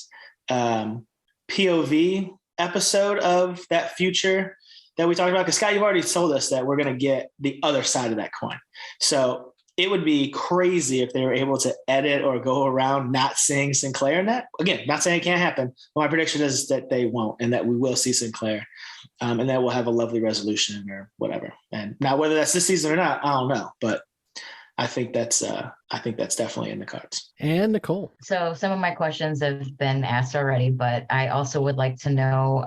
POV episode of that future that we talked about, because Scott, you've already told us that we're going to get the other side of that coin. So it would be crazy if they were able to edit or go around not seeing Sinclair in that. Again, not saying it can't happen, but my prediction is that they won't, and that we will see Sinclair, and that we'll have a lovely resolution or whatever. And now, whether that's this season or not, I don't know, but I think that's definitely in the cards. And Nicole. So some of my questions have been asked already, but I also would like to know,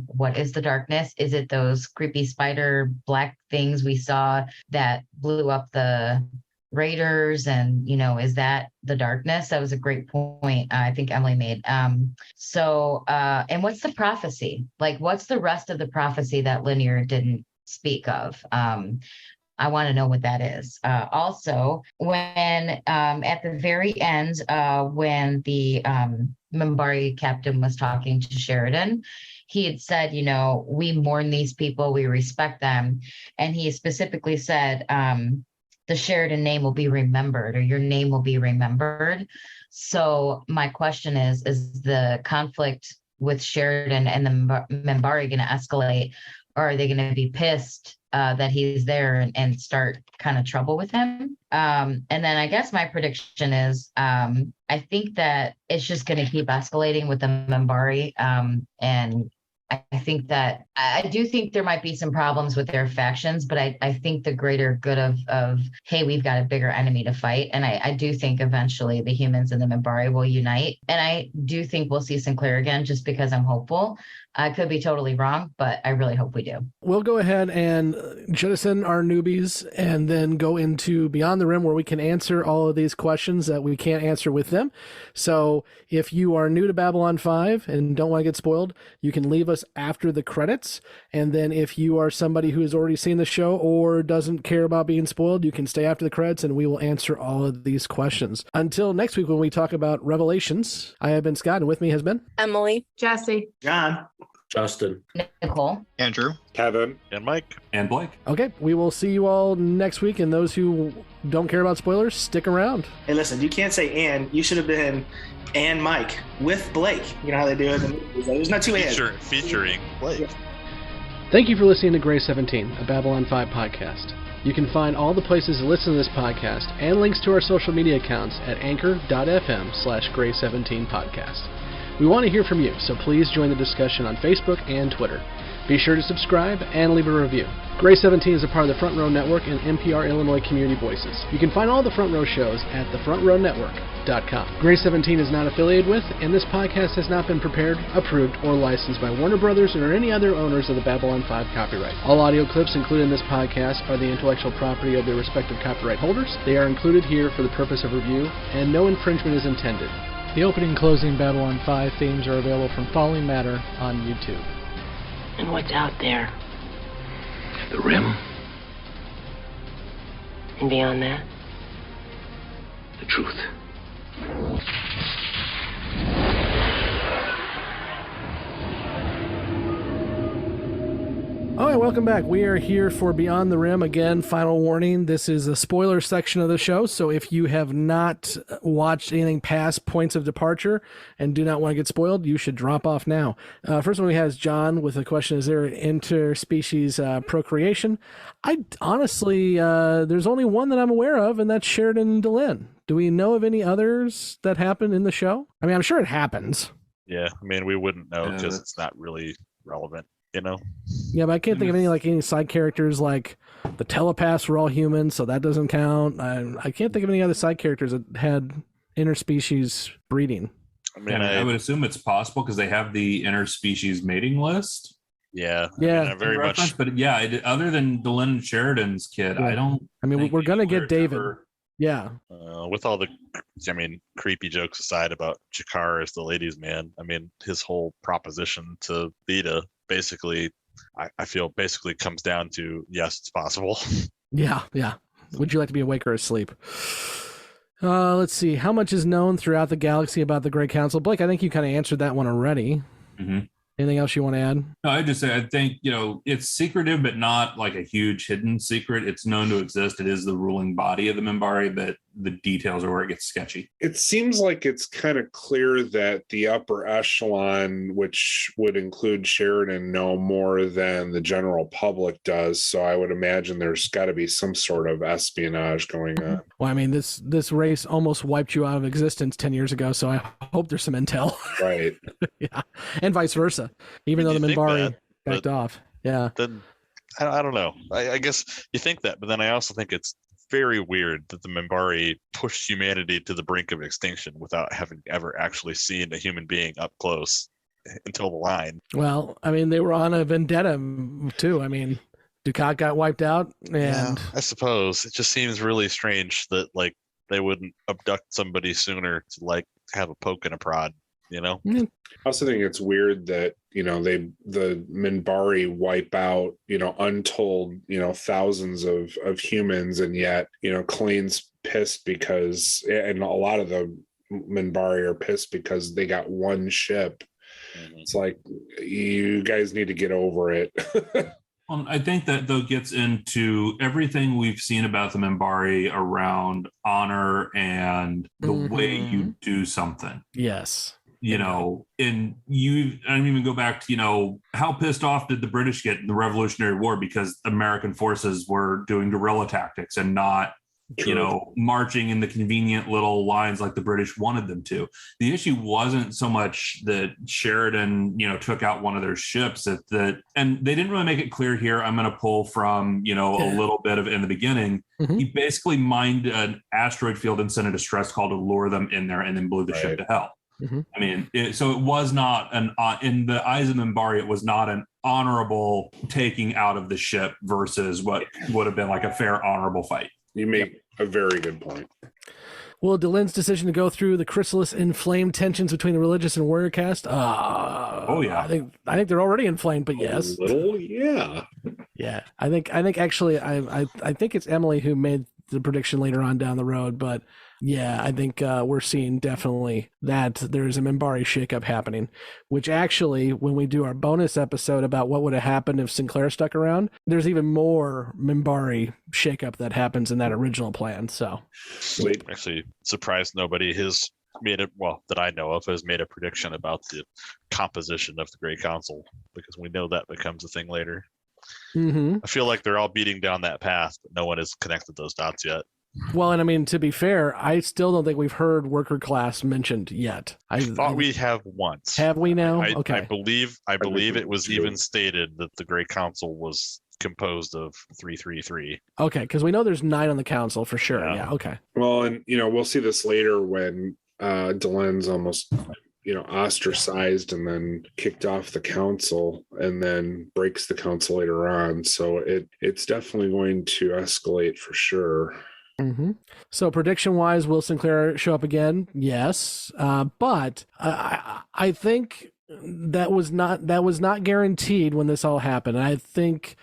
what is the darkness? Is it those creepy spider black things we saw that blew up the raiders and, is that the darkness? That was a great point I think Emily made. And what's the prophecy? Like, what's the rest of the prophecy that Linear didn't speak of? I want to know what that is. Also, when at the very end, when the Minbari captain was talking to Sheridan, he had said, we mourn these people, we respect them. And he specifically said, the Sheridan name will be remembered, or your name will be remembered. So my question is the conflict with Sheridan and the Minbari going to escalate, or are they going to be pissed that he's there and start kind of trouble with him? And then I guess my prediction is I think that it's just going to keep escalating with the Minbari. And I think that I do think there might be some problems with their factions, but I think the greater good of hey, we've got a bigger enemy to fight. And I do think eventually the humans and the Minbari will unite. And I do think we'll see Sinclair again, just because I'm hopeful. I could be totally wrong, but I really hope we do. We'll go ahead and jettison our newbies and then go into Beyond the Rim, where we can answer all of these questions that we can't answer with them. So if you are new to Babylon 5 and don't want to get spoiled, you can leave us after the credits. And then if you are somebody who has already seen the show or doesn't care about being spoiled, you can stay after the credits and we will answer all of these questions. Until next week when we talk about Revelations, I have been Scott, and with me has been Emily, Jessi, John, Justin, Nicole, Andrew, Kevin, and Mike, and Blake. Okay, we will see you all next week, and those who don't care about spoilers, stick around. Hey, listen, you can't say and. You should have been and Mike with Blake. You know how they do it in the movies. There's not two ands. Featuring Blake. Thank you for listening to Gray 17, a Babylon 5 podcast. You can find all the places to listen to this podcast and links to our social media accounts at anchor.fm/Gray17podcast. We want to hear from you, so please join the discussion on Facebook and Twitter. Be sure to subscribe and leave a review. Gray 17 is a part of the Front Row Network and NPR Illinois Community Voices. You can find all the Front Row shows at thefrontrownetwork.com. Gray 17 is not affiliated with, and this podcast has not been prepared, approved, or licensed by Warner Brothers or any other owners of the Babylon 5 copyright. All audio clips included in this podcast are the intellectual property of their respective copyright holders. They are included here for the purpose of review, and no infringement is intended. The opening and closing Babylon 5 themes are available from Falling Matter on YouTube. And what's out there? The rim, And beyond that? the truth. All right, welcome back. We are here for Beyond the Rim. Again, final warning, this is a spoiler section of the show, so if you have not watched anything past points of departure and do not want to get spoiled, you should drop off now. First one we have is John with a question, is there interspecies procreation? I honestly, there's only one that I'm aware of, and that's Sheridan and Delenn. Do we know of any others that happen in the show? I mean, I'm sure it happens. Yeah, I mean, we wouldn't know because it's not really relevant. Yeah, but I can't think of any side characters like the telepaths were all humans, so that doesn't count. I can't think of any other side characters that had interspecies breeding. I mean, I would assume it's possible because they have the interspecies mating list. Yeah, very much. But yeah, other than Delenn and Sheridan's kid, yeah. I don't. I mean, we're gonna get David. Yeah. With all the, creepy jokes aside about Jakar as the ladies' man, I mean, his whole proposition to Theta basically, I feel basically comes down to, yes, it's possible. Yeah. Would you like to be awake or asleep? Let's see. How much is known throughout the galaxy about the Great Council? Blake, I think you kind of answered that one already. Mm-hmm. Anything else you want to add? No, I just say I think it's secretive, but not like a huge hidden secret. It's known to exist. It is the ruling body of the Minbari, but the details are where it gets sketchy. It seems like it's kind of clear that the upper echelon, which would include Sheridan, know more than the general public does. So I would imagine there's got to be some sort of espionage going on. Well, I mean, this race almost wiped you out of existence 10 years ago, so I hope there's some intel. Right. Yeah, and vice versa. Even though the Minbari backed off. Yeah. Then I don't know. I guess you think that, but then I also think it's very weird that the Minbari pushed humanity to the brink of extinction without having ever actually seen a human being up close until the line. Well, I mean, they were on a vendetta too. I mean, Ducat got wiped out, and I suppose it just seems really strange that like they wouldn't abduct somebody sooner to like have a poke and a prod, you know? I also think it's weird that, the Minbari wipe out, untold, thousands of humans, and yet, Clean's pissed because, and a lot of the Minbari are pissed because they got one ship. It's like, you guys need to get over it. I think that though gets into everything we've seen about the Minbari around honor and the way you do something. Yes. And you, I don't even go back to, how pissed off did the British get in the Revolutionary War because American forces were doing guerrilla tactics and not, marching in the convenient little lines like the British wanted them to. The issue wasn't so much that Sheridan, took out one of their ships and they didn't really make it clear here. I'm going to pull from, a little bit of in the beginning. He basically mined an asteroid field and sent a distress call to lure them in there and then blew the ship to hell. I mean, so it was not in the eyes of Minbari, it was not an honorable taking out of the ship versus what would have been like a fair, honorable fight. You make a very good point. Well, Delenn's decision to go through the chrysalis inflamed tensions between the religious and warrior caste. I think they're already inflamed, but yes. A little, yeah. Yeah. I think actually I think it's Emily who made the prediction later on down the road, but yeah, I think we're seeing definitely that there's a Minbari shakeup happening, which actually, when we do our bonus episode about what would have happened if Sinclair stuck around, there's even more Minbari shakeup that happens in that original plan. So, actually, surprised nobody has made it. Well, that I know of, has made a prediction about the composition of the Great Council, because we know that becomes a thing later. I feel like they're all beating down that path, but no one has connected those dots yet. Well, and I mean, to be fair, I still don't think we've heard worker class mentioned yet. I thought we have once. Have we now? Okay. I believe it was even stated that the Great Council was composed of 333. Okay, because we know there's 9 on the council for sure. Yeah, okay. Well, and we'll see this later when Delenn's almost ostracized and then kicked off the council and then breaks the council later on. So it's definitely going to escalate for sure. So prediction wise, will Sinclair show up again? Yes. But I think that was not guaranteed when this all happened. I think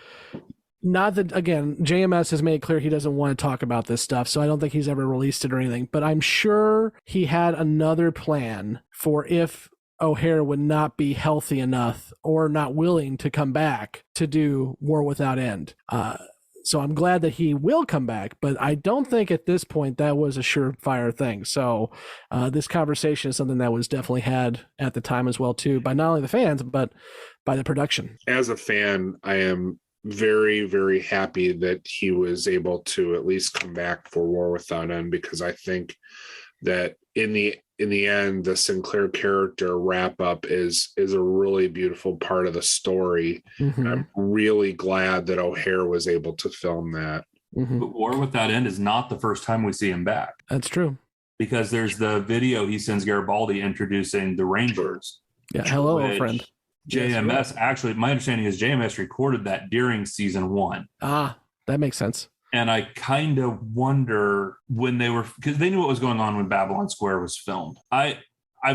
not that, again, JMS has made clear he doesn't want to talk about this stuff, so I don't think he's ever released it or anything, but I'm sure he had another plan for if O'Hare would not be healthy enough or not willing to come back to do War Without End. So I'm glad that he will come back, but I don't think at this point that was a surefire thing. So this conversation is something that was definitely had at the time as well, too, by not only the fans, but by the production. As a fan, I am very, very happy that he was able to at least come back for War Without End, because I think that in the end, the Sinclair character wrap up is a really beautiful part of the story. I'm really glad that O'Hare was able to film that. But War Without End is not the first time we see him back. That's true. Because there's the video he sends Garibaldi introducing the Rangers. Yeah, hello, old friend. JMS, actually, my understanding is JMS recorded that during season 1. Ah, that makes sense. And I kind of wonder when they were, because they knew what was going on when Babylon Square was filmed. I've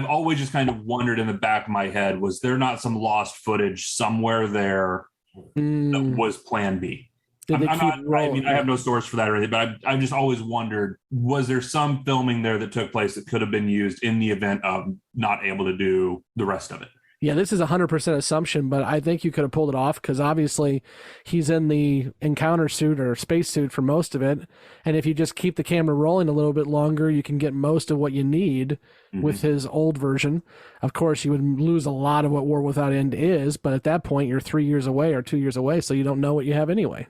always just kind of wondered in the back of my head, was there not some lost footage somewhere there that was plan B? I have no source for that or anything, but I've just always wondered, was there some filming there that took place that could have been used in the event of not able to do the rest of it? Yeah, this is 100% assumption, but I think you could have pulled it off, because obviously he's in the encounter suit or space suit for most of it. And if you just keep the camera rolling a little bit longer, you can get most of what you need with his old version. Of course, you would lose a lot of what War Without End is, but at that point, you're 3 years away or 2 years away, so you don't know what you have anyway,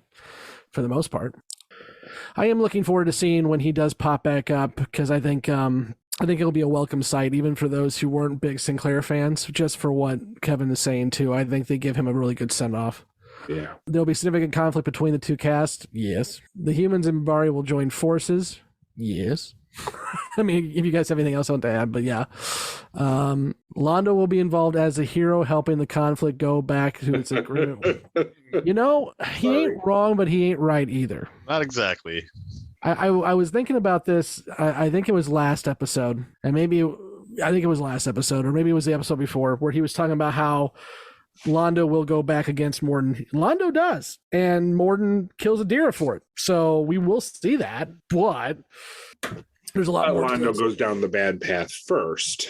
for the most part. I am looking forward to seeing when he does pop back up, because I think it'll be a welcome sight, even for those who weren't big Sinclair fans, just for what Kevin is saying, too. I think they give him a really good send-off. Yeah. There'll be significant conflict between the two casts. Yes. The humans in Minbari will join forces. Yes. I mean, if you guys have anything else on to add, but yeah. Londo will be involved as a hero, helping the conflict go back to its agreement. You know, he ain't wrong, but he ain't right either. Not exactly. I was thinking about this. I think it was last episode, and I think it was last episode, or maybe it was the episode before, where he was talking about how Londo will go back against Morden. Londo does, and Morden kills a deer for it. So we will see that, but there's a lot more. Londo goes down the bad path first.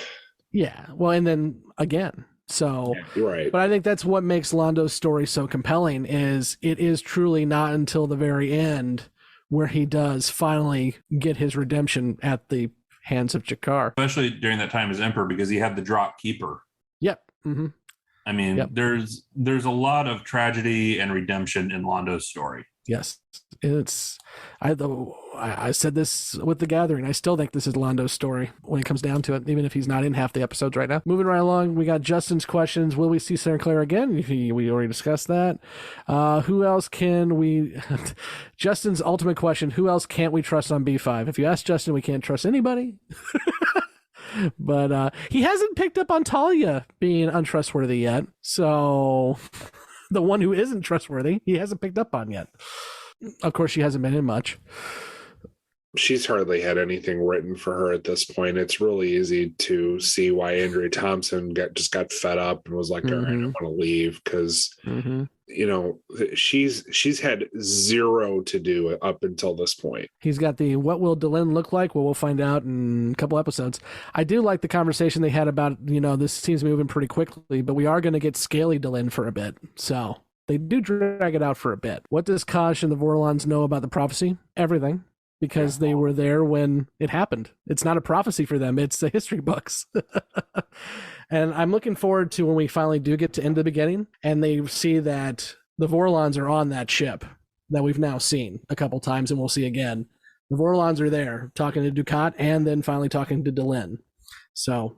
Yeah, well, and then again. So, you're right. But I think that's what makes Londo's story so compelling. Is it is truly not until the very end where he does finally get his redemption at the hands of Jakar. Especially during that time as Emperor, because he had the Drop Keeper. Yep. Mm-hmm. I mean, there's a lot of tragedy and redemption in Londo's story. Yes. I said this with The Gathering. I still think this is Londo's story when it comes down to it, even if he's not in half the episodes right now. Moving right along, we got Justin's questions. Will we see Sinclair again? We already discussed that. Who else can we... Justin's ultimate question, who else can't we trust on B5? If you ask Justin, we can't trust anybody. But he hasn't picked up on Talia being untrustworthy yet. So the one who isn't trustworthy, he hasn't picked up on yet. Of course, she hasn't been in much. She's hardly had anything written for her at this point. It's really easy to see why Andrea Thompson just got fed up and was like, all right, I want to leave, because you know, she's had zero to do up until this point. He's got the what will Delenn look like? Well, we'll find out in a couple episodes. I do like the conversation they had about, you know, this seems moving pretty quickly, but we are going to get scaly Delenn for a bit. So they do drag it out for a bit. What does Kosh and the Vorlons know about the prophecy? Everything. Because they were there when it happened. It's not a prophecy for them. It's the history books. And I'm looking forward to when we finally do get to end the beginning and they see that the Vorlons are on that ship that we've now seen a couple times and we'll see again. The Vorlons are there talking to Dukat and then finally talking to Delenn. So,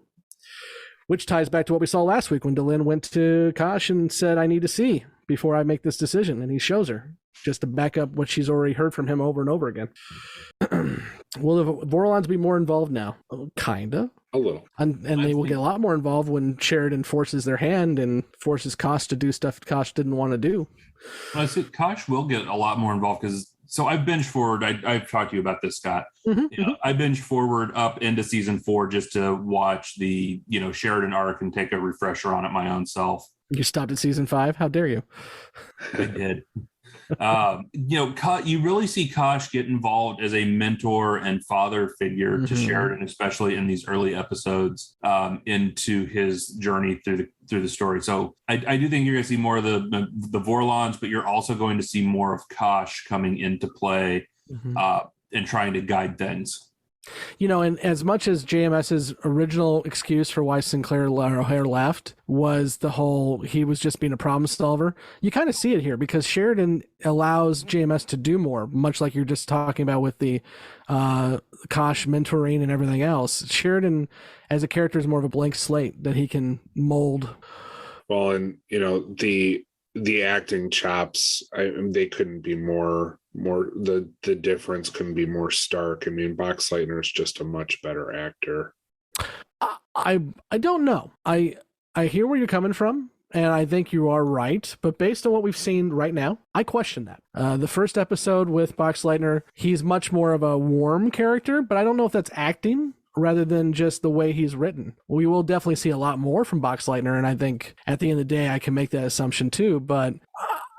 which ties back to what we saw last week when Delenn went to Kosh and said, I need to see before I make this decision. And he shows her, just to back up what she's already heard from him over and over again. Will the Vorlons be more involved now? Kinda. A little. And they will get a lot more involved when Sheridan forces their hand and forces Kosh to do stuff Kosh didn't want to do. Well, I said Kosh will get a lot more involved because, so I've binged forward. I've talked to you about this, Scott. I binged forward up into season 4 just to watch the, you know, Sheridan arc and take a refresher on it my own self. You stopped at season 5? How dare you? I did. You know, you really see Kosh get involved as a mentor and father figure to Sheridan, especially in these early episodes, into his journey through the story. So I do think you're going to see more of the Vorlons, but you're also going to see more of Kosh coming into play and trying to guide things. You know, and as much as JMS's original excuse for why Sinclair O'Hare left was the whole he was just being a problem solver, you kind of see it here because Sheridan allows JMS to do more, much like you're just talking about with the Kosh mentoring and everything else. Sheridan, as a character, is more of a blank slate that he can mold. Well, and, you know, the acting chops, they couldn't be more the difference couldn't be more stark. I mean, Boxleitner is just a much better actor. I don't know. I hear where you're coming from, and I think you are right. But based on what we've seen right now, I question that. The first episode with Boxleitner, he's much more of a warm character, but I don't know if that's acting rather than just the way he's written. We will definitely see a lot more from Boxleitner, and I think at the end of the day, I can make that assumption too, but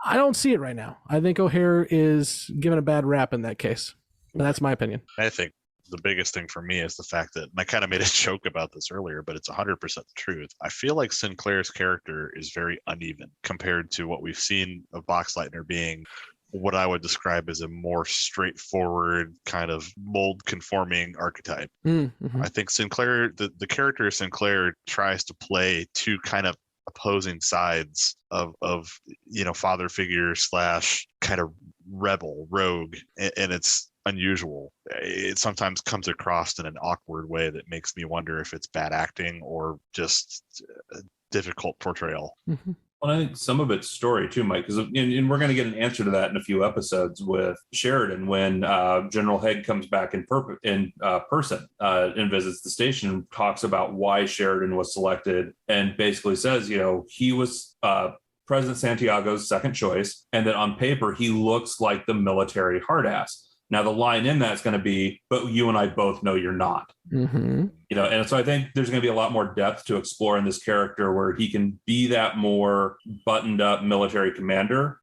I don't see it right now. I think O'Hare is given a bad rap in that case. But that's my opinion. I think the biggest thing for me is the fact that, and I kind of made a joke about this earlier, but it's 100% the truth. I feel like Sinclair's character is very uneven compared to what we've seen of Boxleitner being what I would describe as a more straightforward kind of mold conforming archetype. I think Sinclair, the character of Sinclair tries to play two kind of opposing sides of you know, father figure / kind of rebel rogue, and it's unusual. It sometimes comes across in an awkward way that makes me wonder if it's bad acting or just a difficult portrayal. Well, I think some of it's story too, Mike, because and we're going to get an answer to that in a few episodes with Sheridan when General Haig comes back in person and visits the station and talks about why Sheridan was selected and basically says, he was President Santiago's second choice, and that on paper he looks like the military hard ass. Now the line in that is going to be, but you and I both know you're not. Mm-hmm. And so I think there's going to be a lot more depth to explore in this character where he can be that more buttoned up military commander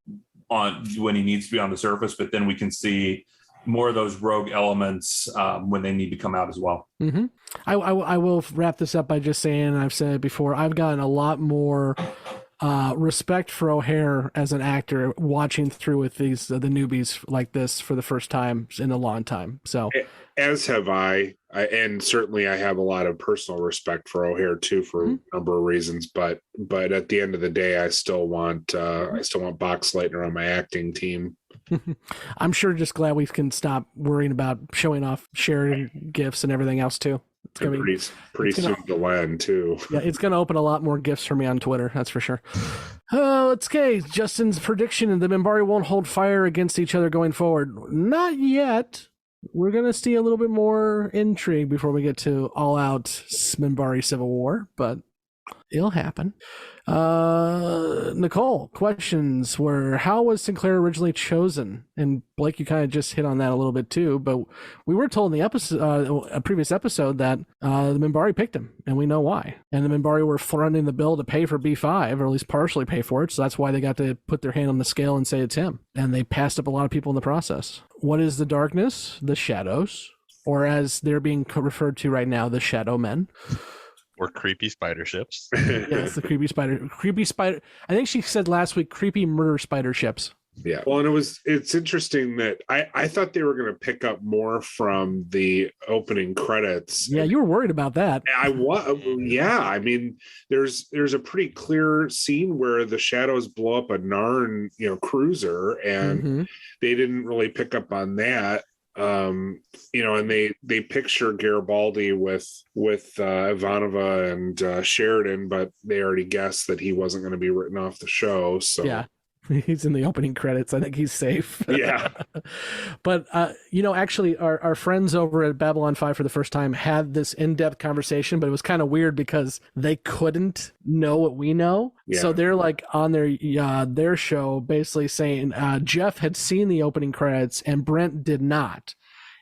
on when he needs to be on the surface, but then we can see more of those rogue elements when they need to come out as well. Mm-hmm. I will wrap this up by just saying, I've said it before, I've gotten a lot more respect for O'Hare as an actor watching through with the newbies like this for the first time in a long time. So as have I, and certainly I have a lot of personal respect for O'Hare too for a number of reasons, but at the end of the day I still want Boxleitner on my acting team. I'm sure just glad we can stop worrying about showing off Sheridan gifts and everything else too. It's gonna be pretty soon to land too. Yeah, it's going to open a lot more gifts for me on Twitter. That's for sure. Let's go. Justin's prediction: the Minbari won't hold fire against each other going forward. Not yet. We're going to see a little bit more intrigue before we get to all-out Minbari Civil War, but it'll happen. Nicole, questions were, how was Sinclair originally chosen? And Blake, you kind of just hit on that a little bit too, but we were told in the episode, a previous episode, that the Minbari picked him, and we know why. And the Minbari were fronting the bill to pay for B5, or at least partially pay for it, so that's why they got to put their hand on the scale and say it's him. And they passed up a lot of people in the process. What is the darkness? The shadows, or as they're being referred to right now, the shadow men. Or creepy spider ships. Yes, the creepy spider. I think she said last week, creepy murder spider ships. Yeah. Well, and it's interesting that I thought they were going to pick up more from the opening credits. Yeah, you were worried about that. Yeah. I mean, there's a pretty clear scene where the shadows blow up a Narn, cruiser, and they didn't really pick up on that. And they picture Garibaldi with Ivanova and Sheridan, but they already guessed that he wasn't going to be written off the show. So yeah, he's in the opening credits. I think he's safe. Yeah. But actually our friends over at Babylon 5 for the first time had this in-depth conversation, but it was kind of weird because they couldn't know what we know. Yeah. So they're like on their show basically saying Jeff had seen the opening credits and Brent did not.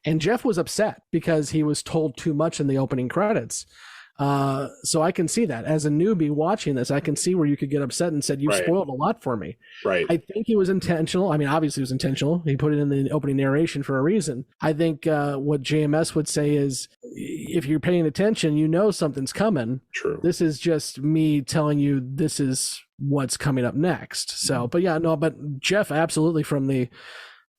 And Jeff was upset because he was told too much in the opening credits. So I can see that as a newbie watching this, I can see where you could get upset and said, "You've spoiled a lot for me." Right. I think it was intentional. I mean, obviously it was intentional. He put it in the opening narration for a reason. I think what JMS would say is, if you're paying attention, you know something's coming. True. This is just me telling you this is what's coming up next. So, but Jeff absolutely from the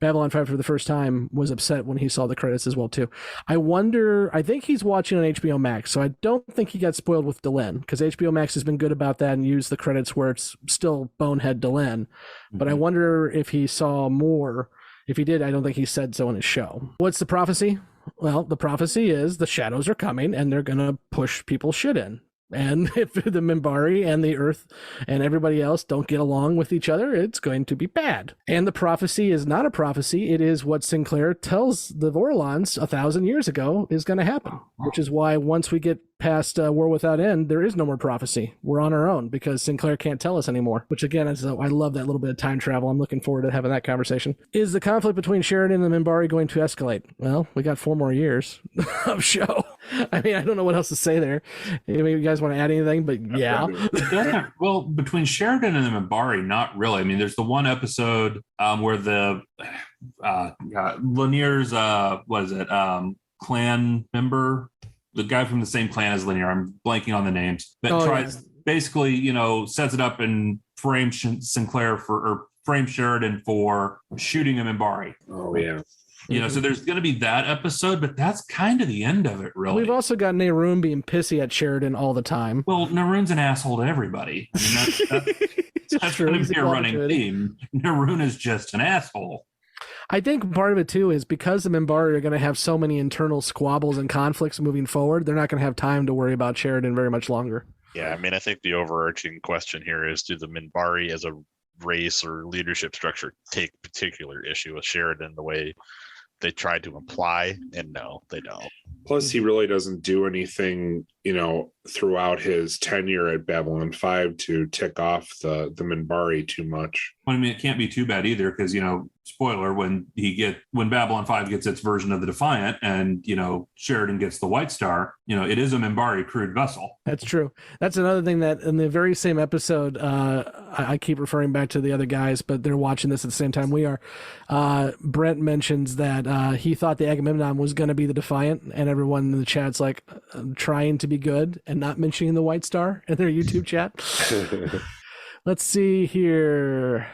Babylon 5 for the first time was upset when he saw the credits as well too. I think he's watching on HBO Max, so I don't think he got spoiled with Delenn, because HBO Max has been good about that and used the credits where it's still bonehead Delenn. But I wonder if he saw more. If he did, I don't think he said so in his show. What's the prophecy? Well, the prophecy is the shadows are coming and they're going to push people's shit in. And if the Minbari and the Earth and everybody else don't get along with each other, it's going to be bad. And the prophecy is not a prophecy. It is what Sinclair tells the Vorlons 1,000 years ago is going to happen, which is why once we get past War Without End, there is no more prophecy. We're on our own because Sinclair can't tell us anymore, which again, I love that little bit of time travel. I'm looking forward to having that conversation. Is the conflict between Sheridan and the Minbari going to escalate? Well, we got 4 more years of show. I mean, I don't know what else to say there. Maybe you guys want to add anything, but yeah. Well, between Sheridan and the Minbari, not really. I mean, there's the one episode where the Lanier's, clan member, the guy from the same clan as Lanier, I'm blanking on the names, but basically, sets it up and frames frames Sheridan for shooting a Minbari. Oh, yeah. So there's going to be that episode, but that's kind of the end of it, really. We've also got Naroon being pissy at Sheridan all the time. Well, Naroon's an asshole to everybody. I mean, that's going to be a running theme. Naroon is just an asshole. I think part of it, too, is because the Minbari are going to have so many internal squabbles and conflicts moving forward, they're not going to have time to worry about Sheridan very much longer. Yeah, I mean, I think the overarching question here is, do the Minbari as a race or leadership structure take particular issue with Sheridan the way they tried to imply? And no, they don't. Plus, he really doesn't do anything, throughout his tenure at Babylon 5 to tick off the Minbari too much. I mean, it can't be too bad either, because spoiler, when Babylon 5 gets its version of the Defiant, and Sheridan gets the White Star, it is a Minbari crewed vessel. That's true. That's another thing that in the very same episode, I keep referring back to the other guys, but they're watching this at the same time we are. Brent mentions that he thought the Agamemnon was going to be the Defiant, and everyone in the chat's like trying to be good and not mentioning the White Star in their YouTube chat. Let's see here.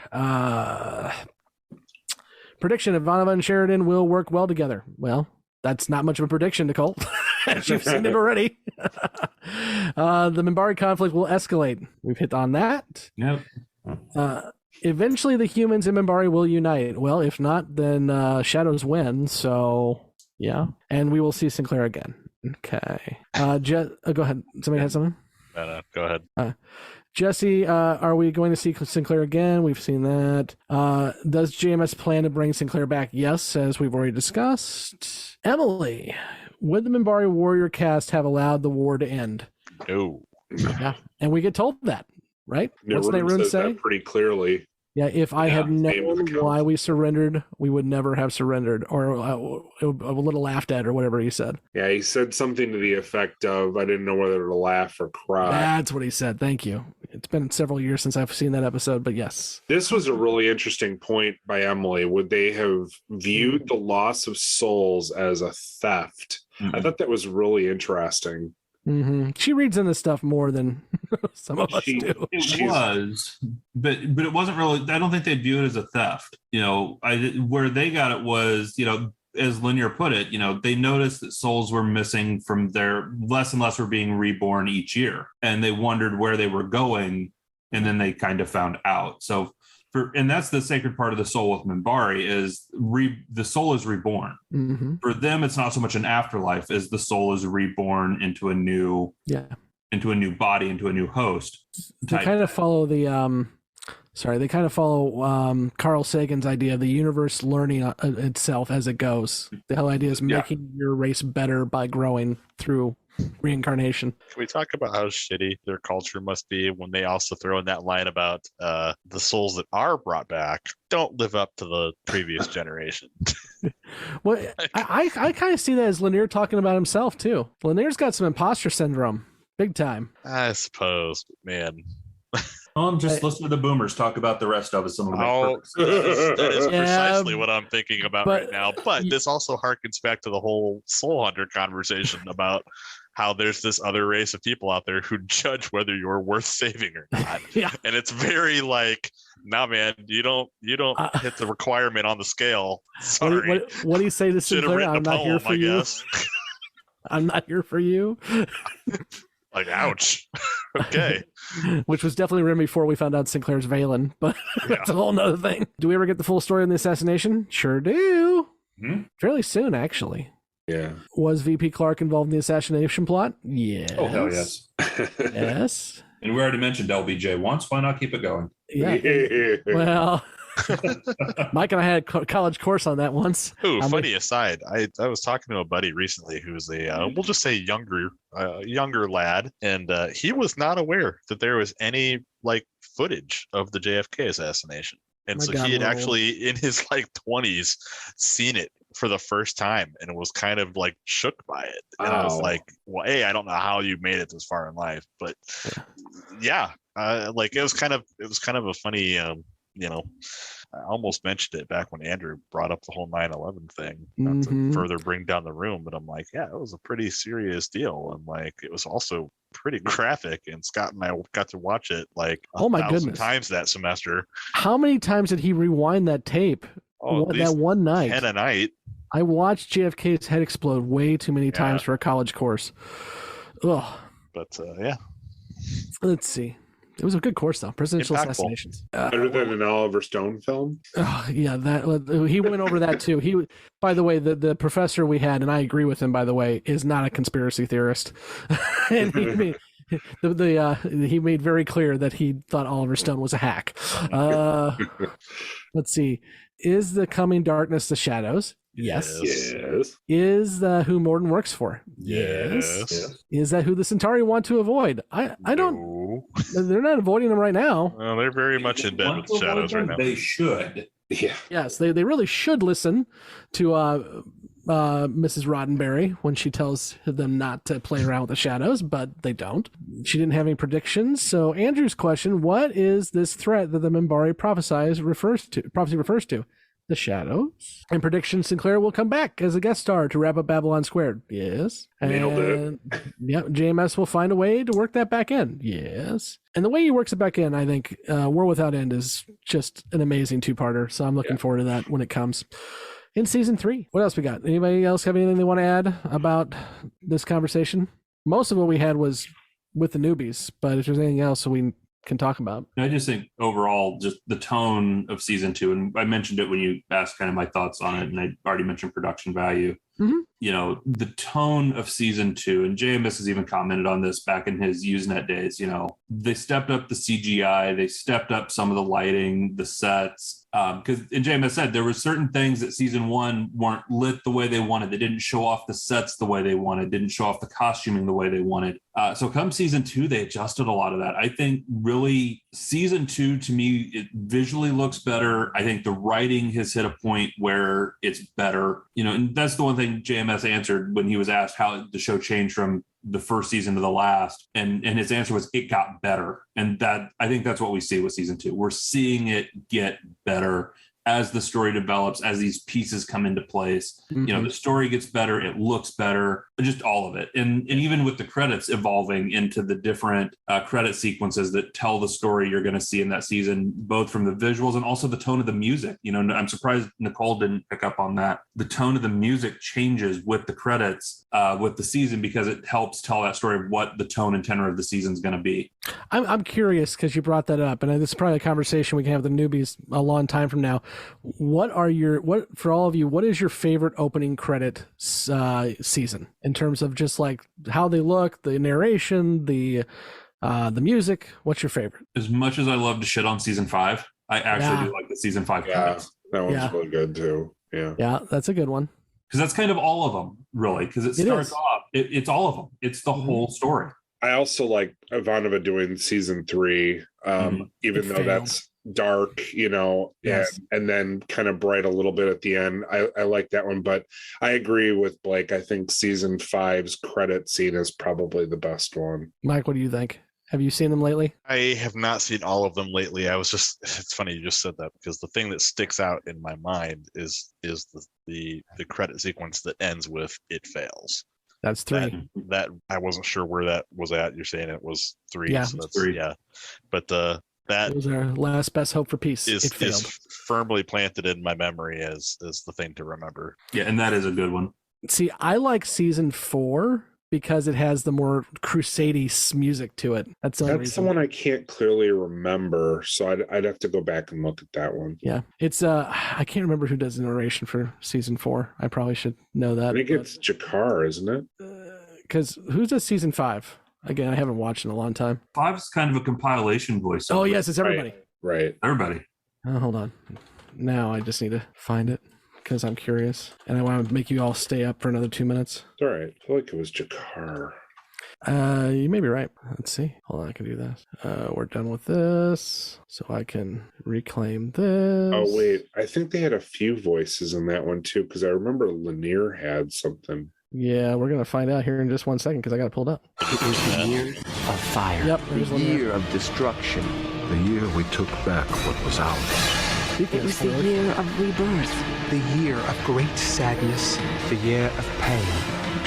Prediction: Ivanova and Sheridan will work well together. Well, that's not much of a prediction, Nicole. You've seen it already. The Minbari conflict will escalate. We've hit on that. Yep. Eventually, the humans and Minbari will unite. Well, if not, then Shadows win. So, yeah. And we will see Sinclair again. Okay. Go ahead. Somebody had something? No, go ahead. Jessi, are we going to see Sinclair again? We've seen that. Does JMS plan to bring Sinclair back? Yes, as we've already discussed. Emily, would the Minbari warrior cast have allowed the war to end? No. Yeah, and we get told that, right? What's Nehruin say? That pretty clearly. Yeah, if I had known why we surrendered, we would never have surrendered, or a little laughed at, or whatever he said. Yeah, he said something to the effect of, I didn't know whether to laugh or cry. That's what he said. Thank you. It's been several years since I've seen that episode, but yes. This was a really interesting point by Emily. Would they have viewed the loss of souls as a theft? Mm-hmm. I thought that was really interesting. Mm-hmm. She reads into stuff more than some of us do. It was, but it wasn't really. I don't think they view it as a theft. Where they got it was, as Lanier put it, they noticed that souls were missing from their less and less were being reborn each year, and they wondered where they were going, and then they kind of found out. So. And that's the sacred part of the soul with Minbari is the soul is reborn. Mm-hmm. For them, it's not so much an afterlife as the soul is reborn into a new body, into a new host. They kind of follow Carl Sagan's idea of the universe learning itself as it goes. The whole idea is making your race better by growing through reincarnation. Can we talk about how shitty their culture must be when they also throw in that line about the souls that are brought back don't live up to the previous generation? Well, I kind of see that as Lanier talking about himself too. Lanier's got some imposter syndrome, big time. I suppose, man. Just listen to the boomers talk about the rest of us. That is precisely what I'm thinking about right now. But this also harkens back to the whole Soul Hunter conversation about how there's this other race of people out there who judge whether you're worth saving or not. Yeah. And it's very like, nah, man, you don't hit the requirement on the scale. Sorry. What do you say to Sinclair? I'm not here for you. I'm not here for you. Like, ouch. Okay. Which was definitely written before we found out Sinclair's Valen, but that's a whole nother thing. Do we ever get the full story on the assassination? Sure do. Mm-hmm. Fairly soon, actually. Yeah. Was VP Clark involved in the assassination plot? Yes. Oh, hell yes. Yes. And we already mentioned LBJ once. Why not keep it going? Yeah. Well, Mike and I had a college course on that once. Ooh, funny aside, I was talking to a buddy recently who's a we'll just say younger lad, and he was not aware that there was any footage of the JFK assassination, and he had actually in his 20s seen it for the first time and was kind of shook by it. And I was like, well, hey, I don't know how you made it this far in life, but yeah, it was kind of a funny I almost mentioned it back when Andrew brought up the whole 9/11 thing, not to further bring down the room, but I'm like, yeah, it was a pretty serious deal, and it was also pretty graphic. And Scott and I got to watch it 1,000 times that semester. How many times did he rewind that tape? That one night? 10 a night. I watched JFK's head explode way too many times for a college course. Ugh. But yeah. Let's see. It was a good course, though. Presidential assassinations. Better than an Oliver Stone film. Yeah, that he went over that too. He, by the way, the professor we had, and I agree with him. By the way, is not a conspiracy theorist, and He made very clear that he thought Oliver Stone was a hack. Let's see. Is the coming darkness the shadows? Yes. Is who Morden works for? Yes. Is that who the Centauri want to avoid? I don't. They're not avoiding them right now. Well, they're very much in bed with the shadows right now. They should. Yeah. Yes, they really should listen to Mrs. Roddenberry when she tells them not to play around with the shadows, but they don't. She didn't have any predictions. So Andrew's question: what is this threat that the Minbari prophecy refers to? The shadows. And prediction: Sinclair will come back as a guest star to wrap up Babylon Squared. Yes. Nailed it. Yeah, JMS will find a way to work that back in. Yes. And the way he works it back in, I think War Without End is just an amazing two-parter. So I'm looking forward to that when it comes in season 3. What else we got? Anybody else have anything they want to add about this conversation? Most of what we had was with the newbies, but if there's anything else we can talk about. I just think overall, just the tone of season 2, and I mentioned it when you asked kind of my thoughts on it, and I already mentioned production value. Mm-hmm. You know, the tone of season 2, and JMS has even commented on this back in his Usenet days, you know, they stepped up the CGI, they stepped up some of the lighting, the sets, because JMS said there were certain things that season 1 weren't lit the way they wanted. They didn't show off the sets the way they wanted, didn't show off the costuming the way they wanted. So come season 2, they adjusted a lot of that. I think really season 2, to me, it visually looks better. I think the writing has hit a point where it's better, you know, and that's the one thing JMS answered when he was asked how the show changed from the first season to the last, and his answer was it got better. And that, I think that's what we see with season 2. We're seeing it get better as the story develops, as these pieces come into place. Mm-hmm. You know, the story gets better, it looks better, just all of it. And even with the credits evolving into the different credit sequences that tell the story you're going to see in that season, both from the visuals and also the tone of the music. You know, I'm surprised Nicole didn't pick up on that. The tone of the music changes with the credits with the season, because it helps tell that story of what the tone and tenor of the season is going to be. I'm curious, because you brought that up, and this is probably a conversation we can have with the newbies a long time from now. What for all of you, what is your favorite opening credit season in terms of just like how they look, the narration, the music? What's your favorite? As much as I love to shit on season 5, I actually do like the season 5 credits. That one's really good too. Yeah, that's a good one. Because that's kind of all of them, really. Because it starts off, it's all of them. It's the whole story. I also like Ivanova doing season 3, even though that's dark, you know, and then kind of bright a little bit at the end. I like that one, but I agree with Blake. I think season 5's credit scene is probably the best one. Mike, what do you think? Have you seen them lately? I have not seen all of them lately. It's funny you just said that, because the thing that sticks out in my mind is the credit sequence that ends with "It fails." That's 3. That I wasn't sure where that was at. You're saying it was 3. Yeah, so that's 3. Yeah, but that was our last best hope for peace. It failed. Is firmly planted in my memory as the thing to remember. Yeah, and that is a good one. See, I like season 4 because it has the more crusade-y music to it. That's the one I can't clearly remember, so I'd have to go back and look at that one. Yeah, it's I can't remember who does the narration for season 4. I probably should know that. I think it's Jakar, isn't it? Because who does season 5? Again, I haven't watched in a long time. 5 is kind of a compilation voice. Oh, yes, it's everybody. Right. Everybody. Oh, hold on. Now I just need to find it, because I'm curious, and I want to make you all stay up for another 2 minutes. It's all right. I feel like it was Jakar. You may be right. Let's see. Hold on, I can do that. We're done with this, so I can reclaim this. Oh, wait. I think they had a few voices in that one, too, because I remember Lanier had something. Yeah, we're going to find out here in just 1 second, because I got it pulled up. It was the year of fire. Yep. The year of destruction. The year we took back what was ours. It was the year of rebirth. The year of great sadness. The year of pain.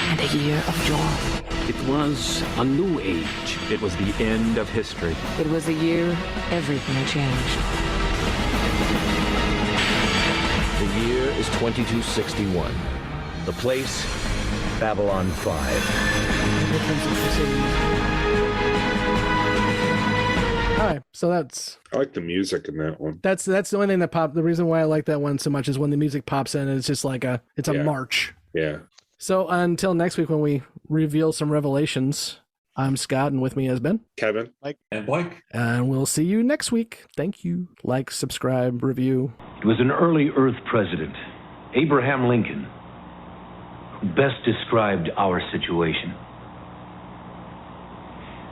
And a year of joy. It was a new age. It was the end of history. It was a year everything changed. The year is 2261. The place, Babylon 5. All right, so that's... I like the music in that one. That's the only thing that popped. The reason why I like that one so much is when the music pops in, it's just like it's a march. Yeah. So until next week when we reveal some revelations, I'm Scott, and with me has been Kevin, Mike, and Blake. And we'll see you next week. Thank you. Like, subscribe, review. It was an early Earth president, Abraham Lincoln, who best described our situation.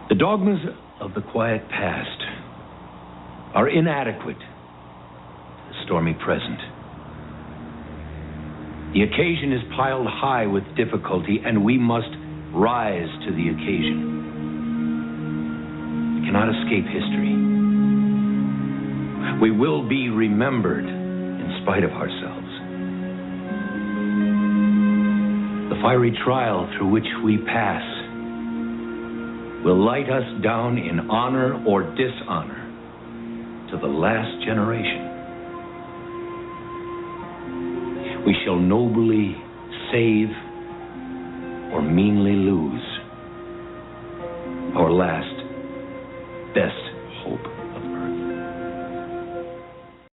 The dogmas of the quiet past are inadequate to the stormy present. The occasion is piled high with difficulty, and we must rise to the occasion. We cannot escape history. We will be remembered in spite of ourselves. The fiery trial through which we pass will light us down in honor or dishonor to the last generation. We shall nobly save or meanly lose our last